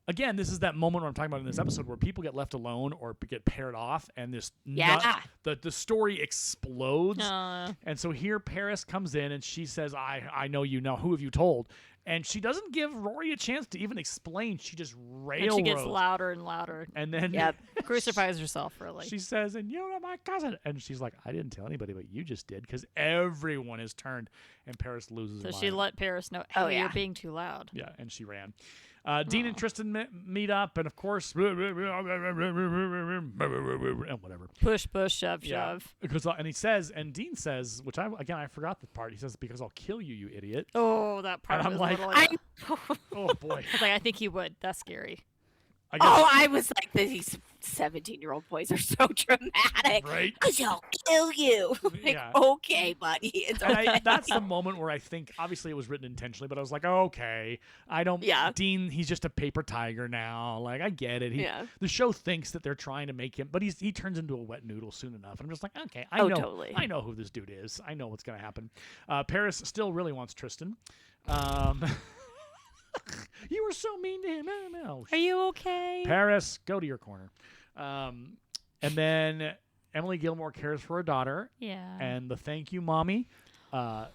Again, this is that moment where I'm talking about in this episode where people get left alone or get paired off, and the story explodes. And so here Paris comes in and she says, I know you know. Who have you told? And she doesn't give Rory a chance to even explain. She just railroads. And she gets louder and louder. And then crucifies herself, really. She says, and you're my cousin. And she's like, I didn't tell anybody, but you just did, because everyone is turned. And Paris loses her mind. So she let Paris know, hey, you're being too loud. Yeah, and she ran. Dean and Tristan meet up, and of course, and whatever. Push, shove. Because and he says, and Dean says, which I forgot the part. He says, because I'll kill you, you idiot. Oh, that part. And I'm like, oh boy. I was like, I think he would. That's scary. I was like, these 17-year-old boys are so dramatic. Right? Because I'll kill you. Like, okay, buddy. It's okay. That's the moment where I think, obviously it was written intentionally, but I was like, okay, Dean, he's just a paper tiger now. Like, I get it. The show thinks that they're trying to make him, but he turns into a wet noodle soon enough. And I'm just like, okay, I know who this dude is. I know what's going to happen. Paris still really wants Tristan. You were so mean to him. Are you okay? Paris, go to your corner. And then Emily Gilmore cares for her daughter. Yeah. And the thank you, mommy. Just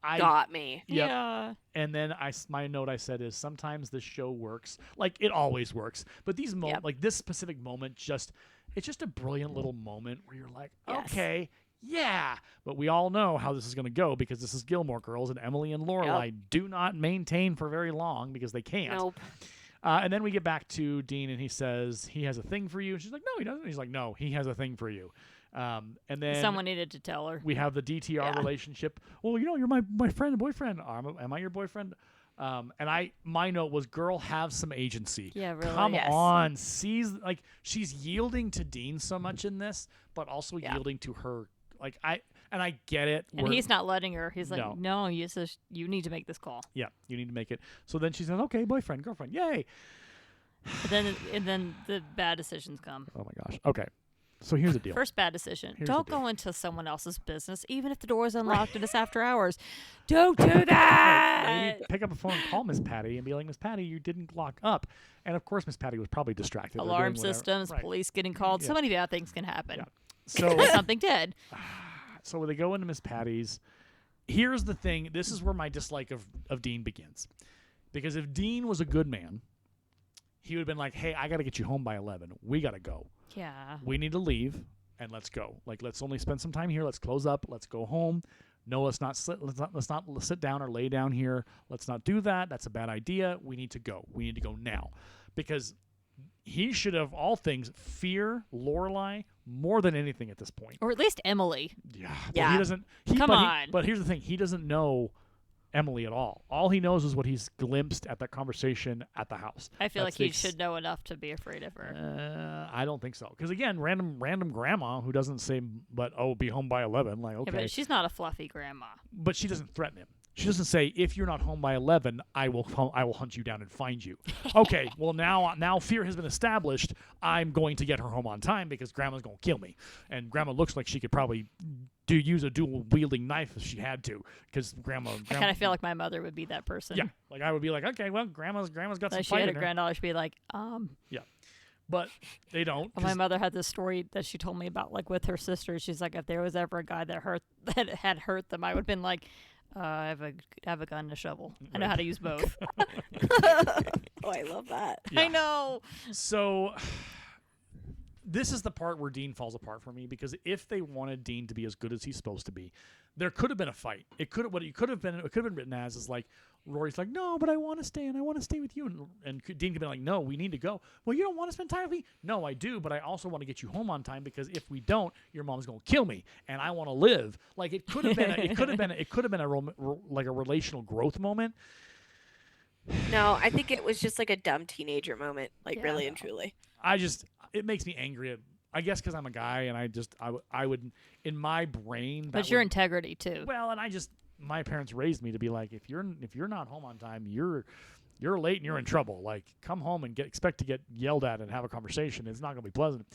got me. Yep. Yeah. And then my note I said is sometimes this show works. Like it always works. But these moments, like this specific moment, it's just a brilliant little moment where you're like, okay. Yeah, but we all know how this is going to go because this is Gilmore Girls, and Emily and Lorelai do not maintain for very long because they can't. Nope. And then we get back to Dean, and he says he has a thing for you. And she's like, no, he doesn't. He's like, no, he has a thing for you. And then someone needed to tell her. We have the DTR relationship. Well, you're my friend and boyfriend. Am I your boyfriend? And my note was, girl, have some agency. Yeah, really. Come on. She's yielding to Dean so much in this, but also yielding to her. Like I get it. And he's not letting her. He's like, no, you need to make this call. Yeah, you need to make it. So then she says, okay, boyfriend, girlfriend, yay. And then the bad decisions come. Oh my gosh. Okay. So here's the deal. First bad decision. Here's Don't the deal. go into someone else's business, even if the door is unlocked and it's after hours. Don't do that. Maybe pick up a phone and call Miss Patty and be like, Miss Patty, you didn't lock up. And of course, Miss Patty was probably distracted. or Alarm doing whatever. systems, Right. police getting called. Yeah. So many bad things can happen. Yeah. So, But something did. so when they go into Miss Patty's, here's the thing. This is where my dislike of Dean begins. Because if Dean was a good man, he would have been like, hey, I got to get you home by 11. We got to go. Yeah. We need to leave and let's go. Like, let's only spend some time here. Let's close up. Let's go home. No, let's not sit down or lay down here. Let's not do that. That's a bad idea. We need to go. We need to go now. Because he should have, all things, fear Lorelai more than anything at this point. Or at least Emily. Yeah. Well, Yeah. he doesn't. Come on. But here's the thing. He doesn't know Emily at all. All he knows is what he's glimpsed at that conversation at the house. I feel That's like he the should know enough to be afraid of her. I don't think so. Because again, random grandma who doesn't say, but be home by 11. Like, okay, Yeah, but she's not a fluffy grandma. but she doesn't threaten him. She doesn't say, if you're not home by 11, I will hunt you down and find you. Okay, well now fear has been established. I'm going to get her home on time because grandma's going to kill me. And grandma looks like she could probably use a dual wielding knife if she had to, because grandma I kind of feel like my mother would be that person. yeah, like I would be like, okay, well, grandma's got some Like she fight had a in her. granddaughter, she'd be like, Yeah, but they don't. Well, my 'cause- mother had this story that she told me about, like with her sister. She's like, if there was ever a guy that had hurt them, I would have been like, I have a gun and a shovel. I know how to use both. Oh, I love that. Yeah. I know. So this is the part where Dean falls apart for me, because if they wanted Dean to be as good as he's supposed to be, there could have been a fight. It could have been written as is like, Rory's like, no, but I want to stay and I want to stay with you, and Dean could be like, no, we need to go. Well, you don't want to spend time with me? No, I do, but I also want to get you home on time, because if we don't, your mom's gonna kill me, and I want to live. Like, it could have been a relational growth moment. No, I think it was just like a dumb teenager moment, like Yeah. really and truly. It makes me angry. I guess because I'm a guy, and I would in my brain. But your integrity too. Well, and my parents raised me to be like, if you're not home on time, you're late and you're in trouble. Like, come home and expect to get yelled at and have a conversation. It's not going to be pleasant.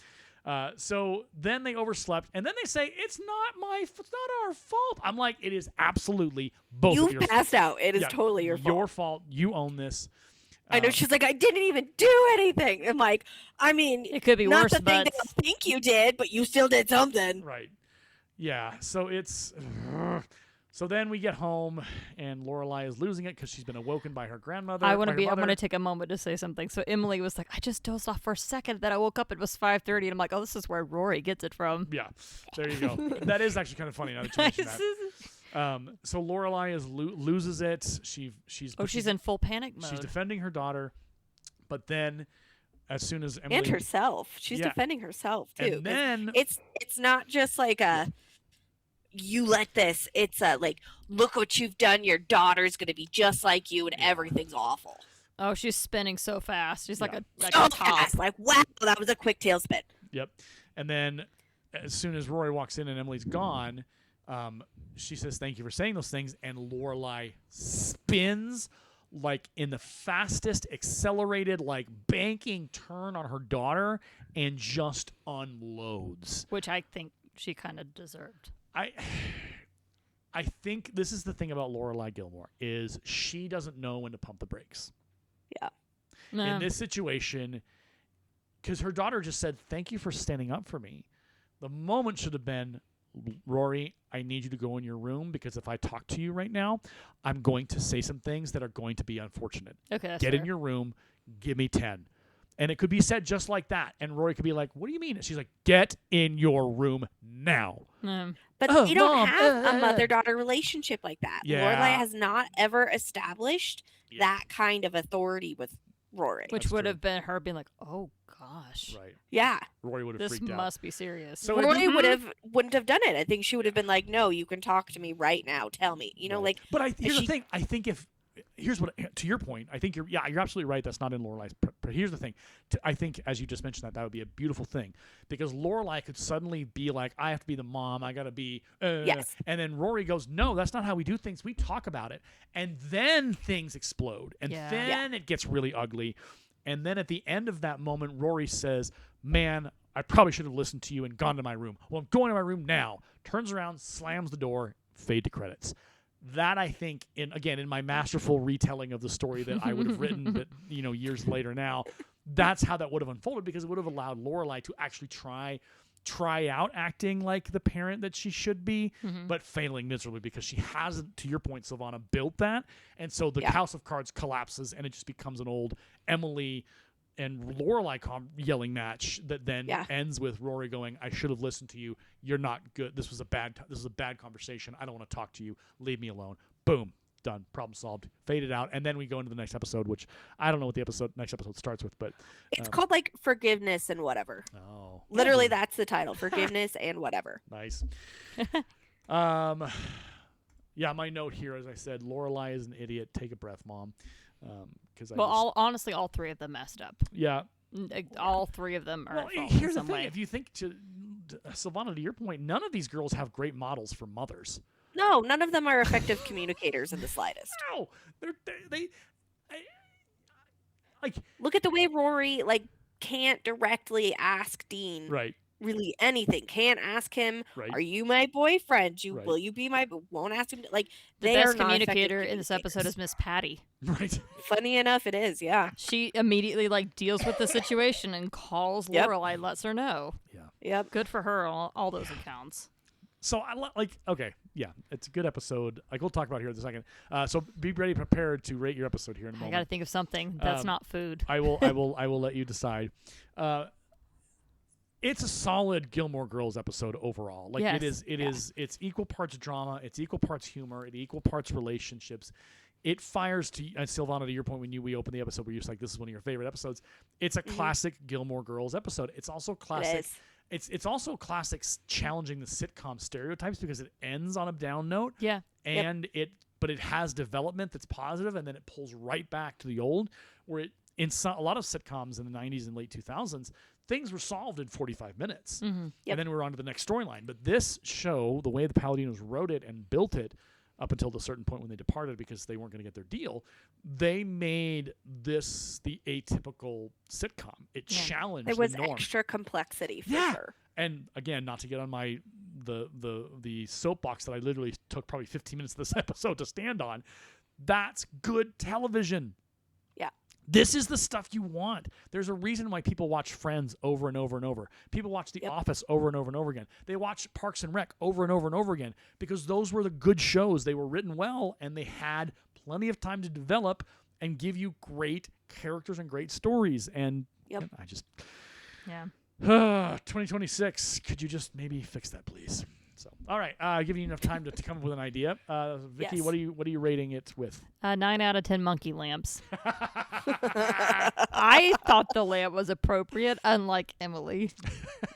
So then they overslept, and then they say it's not our fault. I'm like, it is absolutely both of You your passed out. It is totally your fault. Your fault. You own this. I know. She's like, I didn't even do anything. I'm like, I mean, It could be not worse, the thing but that I think you did, but you still did something. Right. Yeah. So it's. So then we get home, and Lorelai is losing it because she's been awoken by her grandmother. I want to take a moment to say something. So Emily was like, I just dozed off for a second. Then I woke up. It was 5:30, and I'm like, oh, this is where Rory gets it from. Yeah. There you go. That is actually kind of funny now that you mention that. So Lorelai loses it. She's in full panic mode. She's defending her daughter, but then as soon as Emily And herself. She's Yeah. defending herself too. and then It's not just like a you let this. It's a like, look what you've done. Your daughter's gonna be just like you, and everything's awful. Oh, she's spinning so fast. She's like Yeah. a So top. fast. Like, wow, that was a quick tailspin. Yep. And then as soon as Rory walks in and Emily's gone, she says, thank you for saying those things. And Lorelai spins like in the fastest accelerated, like banking turn on her daughter and just unloads. Which I think she kind of deserved. I think this is the thing about Lorelai Gilmore is she doesn't know when to pump the brakes. In this situation, because her daughter just said, thank you for standing up for me. The moment should have been, Rory, I need you to go in your room, because if I talk to you right now, I'm going to say some things that are going to be unfortunate. Okay, that's Get in fair. your room, give me 10. And it could be said just like that. And Rory could be like, what do you mean? And she's like, get in your room now. But Oh, you don't Mom, have a mother-daughter relationship like that. Yeah. Lorelai has not ever established Yeah. that kind of authority with Rory. Which That's would true. have been her being like, oh gosh, Right. Yeah, Rory would have this freaked out. must be serious. So Rory wouldn't have done it. I think she would have been like, no, you can talk to me right now. Tell me. You know, Right. like, But here's the she- thing. I think here's what, to your point, I think you're absolutely right. That's not in Lorelai's. But here's the thing. I think, as you just mentioned, that would be a beautiful thing, because Lorelai could suddenly be like, I have to be the mom. I got to be. Yes. And then Rory goes, no, that's not how we do things. We talk about it. And then things explode. And Yeah. then it gets really ugly. And then at the end of that moment, Rory says, man, I probably should have listened to you and gone to my room. Well, I'm going to my room now. Turns around, slams the door, fade to credits. That, I think, in my masterful retelling of the story that I would have written, but years later now, that's how that would have unfolded, because it would have allowed Lorelai to actually try out acting like the parent that she should be, but failing miserably because she hasn't, to your point, Silvana, built that. And so the house of cards collapses and it just becomes an old Emily and Lorelai yelling match that then ends with Rory going, I should have listened to you. You're not good. This was a bad conversation. I don't want to talk to you. Leave me alone. Boom. Done. Problem solved. Faded out. And then we go into the next episode, which I don't know what the next episode starts with, but it's called like Forgiveness and Whatever. Oh, literally that's the title. Forgiveness and Whatever. Nice. My note here, as I said, Lorelai is an idiot. Take a breath, Mom. Because honestly, all three of them messed up. Yeah. All three of them are. Well, here's the thing: if you think to Silvana, to your point, none of these girls have great models for mothers. No, none of them are effective communicators in the slightest. No, they look at the way Rory can't directly ask Dean really anything. Can't ask him, are you my boyfriend? Will you be my? Won't ask him. The best communicator in this episode is Miss Patty. Right. Funny enough, it is. Yeah. She immediately deals with the situation and calls Lorelai, lets her know. Yeah. Yep. Good for her on all those accounts. So it's a good episode. We'll talk about it here in a second. So be ready, prepared to rate your episode here in a moment. I got to think of something that's not food. I will let you decide. It's a solid Gilmore Girls episode overall. It's equal parts drama, it's equal parts humor, it's equal parts relationships. It fires to Silvana, to your point when we opened the episode where you're like, this is one of your favorite episodes. It's a classic Gilmore Girls episode. It's also classic. It's also classic challenging the sitcom stereotypes because it ends on a down note. Yeah. And it has development that's positive, and then it pulls right back to the old, where a lot of sitcoms in the 90s and late 2000s, things were solved in 45 minutes. Mm-hmm. And then we're on to the next storyline. But this show, the way the Palladinos wrote it and built it, up until the certain point when they departed because they weren't going to get their deal, they made this the atypical sitcom. It challenged the norm. There was extra complexity for her. And again, not to get on my the soapbox that I literally took probably 15 minutes of this episode to stand on, that's good television. Yeah. This is the stuff you want. There's a reason why people watch Friends over and over and over. People watch The Office over and over and over again. They watch Parks and Rec over and over and over again because those were the good shows. They were written well, and they had plenty of time to develop and give you great characters and great stories. And I just... Yeah. 2026. Could you just maybe fix that, please? So, all right, giving you enough time to come up with an idea. Vicky, what are you rating it with? 9 out of 10 monkey lamps. I thought the lamp was appropriate, unlike Emily.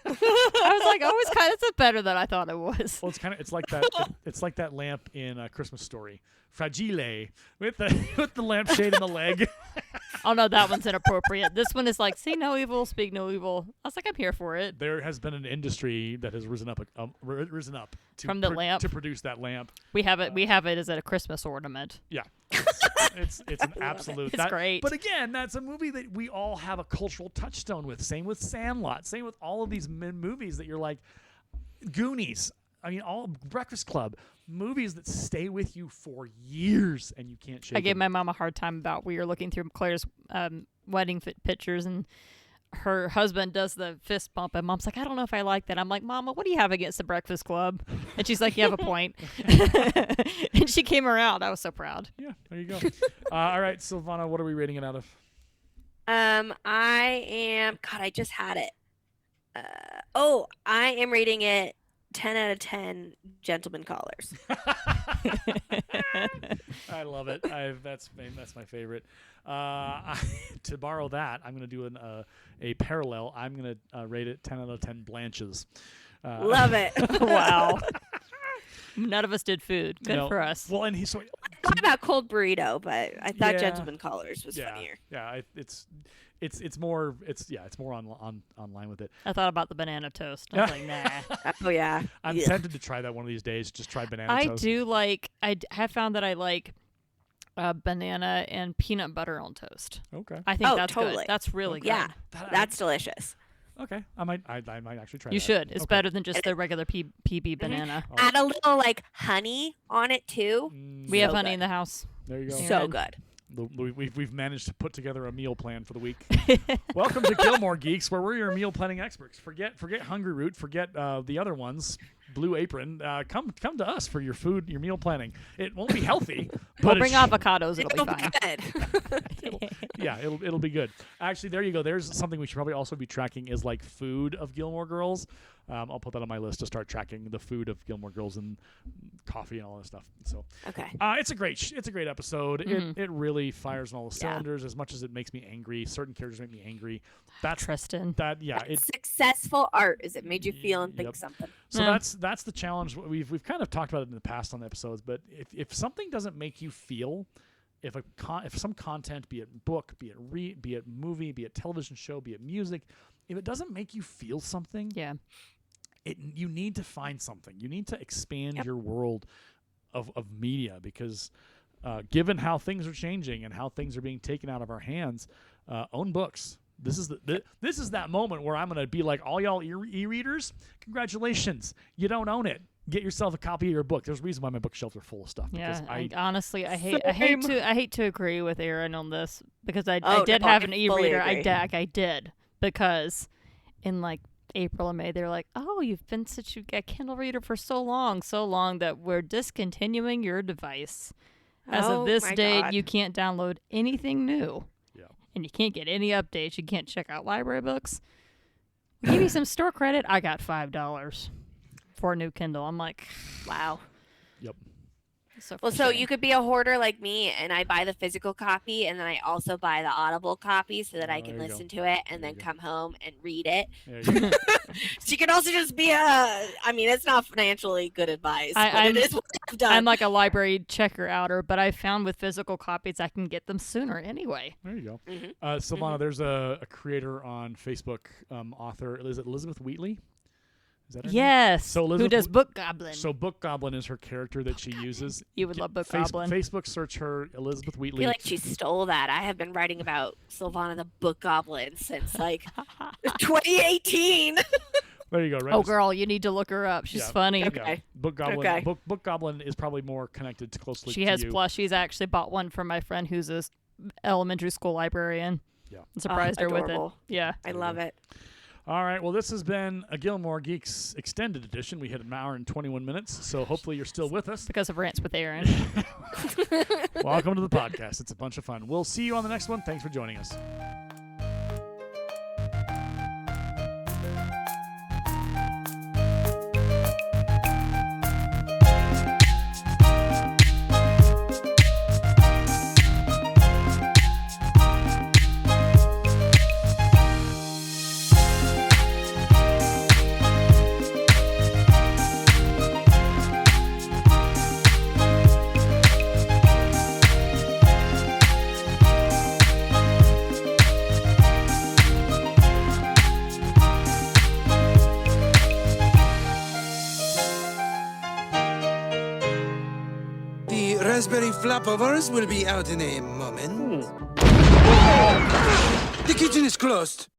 I was like, oh, it's better than I thought it was. Well, it's like that. It's like that lamp in A Christmas Story, Fragile, with the lampshade in the leg. Oh no, that one's inappropriate. This one is like, see no evil, speak no evil. I was like, I'm here for it. There has been an industry that has risen up to from the lamp to produce that lamp. We have it as a Christmas ornament. Yeah, it's an absolute. It's great. But again, that's a movie that we all have a cultural touchstone with. Same with Sandlot. Same with all of these movies that you're like, Goonies. I mean, all Breakfast Club. Movies that stay with you for years and you can't shake I gave them. my mom a hard time about we were looking through Claire's wedding pictures and her husband does the fist bump and Mom's like, I don't know if I like that. I'm like, Mama, what do you have against the Breakfast Club? And she's like, you have a point. And she came around. I was so proud. Yeah, there you go. All right, Silvana, what are we rating it out of? I just had it. I am rating it 10 out of 10 gentleman callers. I love it. That's my favorite. To borrow that, I'm going to do a parallel. I'm going to rate it 10 out of 10 Blanches. Love it. Wow. None of us did food. Good for us. Well, and I thought about cold burrito, but I thought gentleman callers was funnier. Yeah, it's more on line with it. I thought about the banana toast. I was like, nah. Oh yeah. I'm tempted to try that one of these days. Just try banana toast. I have found that I like banana and peanut butter on toast. Okay. I think that's totally good. That's really good. Yeah, that's delicious. Okay, I might actually try. You that. should. It's Okay. better than just the regular PB banana. Add a little like honey on it too. We have So honey good. in the house. There you go. So good. We've managed to put together a meal plan for the week. Welcome to Gilmore Geeks, where we're your meal planning experts. Forget Hungry Root, forget the other ones, Blue Apron. Come to us for your food, your meal planning. It won't be healthy, but We'll bring avocados. It'll be fine. Good. it'll be good. Actually, there you go. There's something we should probably also be tracking is like food of Gilmore Girls. I'll put that on my list to start tracking the food of Gilmore Girls and coffee and all that stuff. So Okay. it's a great episode. It really fires on all the cylinders. As much as it makes me angry, certain characters make me angry. That's Tristan. Successful art is it made you feel and think Yep. something. So that's the challenge. We've kind of talked about it in the past on the episodes, but if something doesn't make you feel, if some content, be it book, be it movie, be it television show, be it music, if it doesn't make you feel something, Yeah. you need to find something. You need to expand your world of media because given how things are changing and how things are being taken out of our hands, own books. This is that moment where I'm going to be like, all y'all e-readers, congratulations. You don't own it. Get yourself a copy of your book. There's a reason why my bookshelves are full of stuff. Yeah, Because honestly, I hate to agree with Aaron on this because I did have an fully e-reader. agree. I did because in like April and May they're like, oh, you've been such a Kindle reader for so long that we're discontinuing your device. As of this my date, God. you can't download anything new. Yeah. And you can't get any updates. You can't check out library books. Give me some store credit. I got $5 for a new Kindle. I'm like, Wow. Yep. so Well, so frustrating. you could be a hoarder like me, and I buy the physical copy, and then I also buy the Audible copy so that I can there you go. listen to it and There then you go. come home and read it. There you go. So you can also just be I mean, it's not financially good advice, but I'm- it is what I've done. I'm like a library checker outer, but I found with physical copies I can get them sooner anyway. There you go. Mhm. Silvana, there's a creator on Facebook, author. Is it Elizabeth Wheatley? Is that her name? Yes. So who Elizabeth does Book Goblin? So Book Goblin is her character that she uses. You would love Book Goblin. Facebook search her, Elizabeth I Wheatley. feel like she stole that. I have been writing about Sylvana the Book Goblin since like 2018. There you go. Right. Oh, girl, you need to look her up. She's Yeah. funny. Okay. Yeah. Book Goblin. Okay. Book Goblin is probably more connected to closely. She to has you. plushies. I actually bought one for my friend who's a elementary school librarian. Yeah. And surprised her with it. adorable. Yeah. I love it. All right. Well, this has been a Gilmore Geeks extended edition. We hit an hour and 21 minutes, so hopefully you're still with us. Because of Rants with Aaron. Welcome to the podcast. It's a bunch of fun. We'll see you on the next one. Thanks for joining us. The raspberry flap of ours will be out in a moment. The kitchen is closed.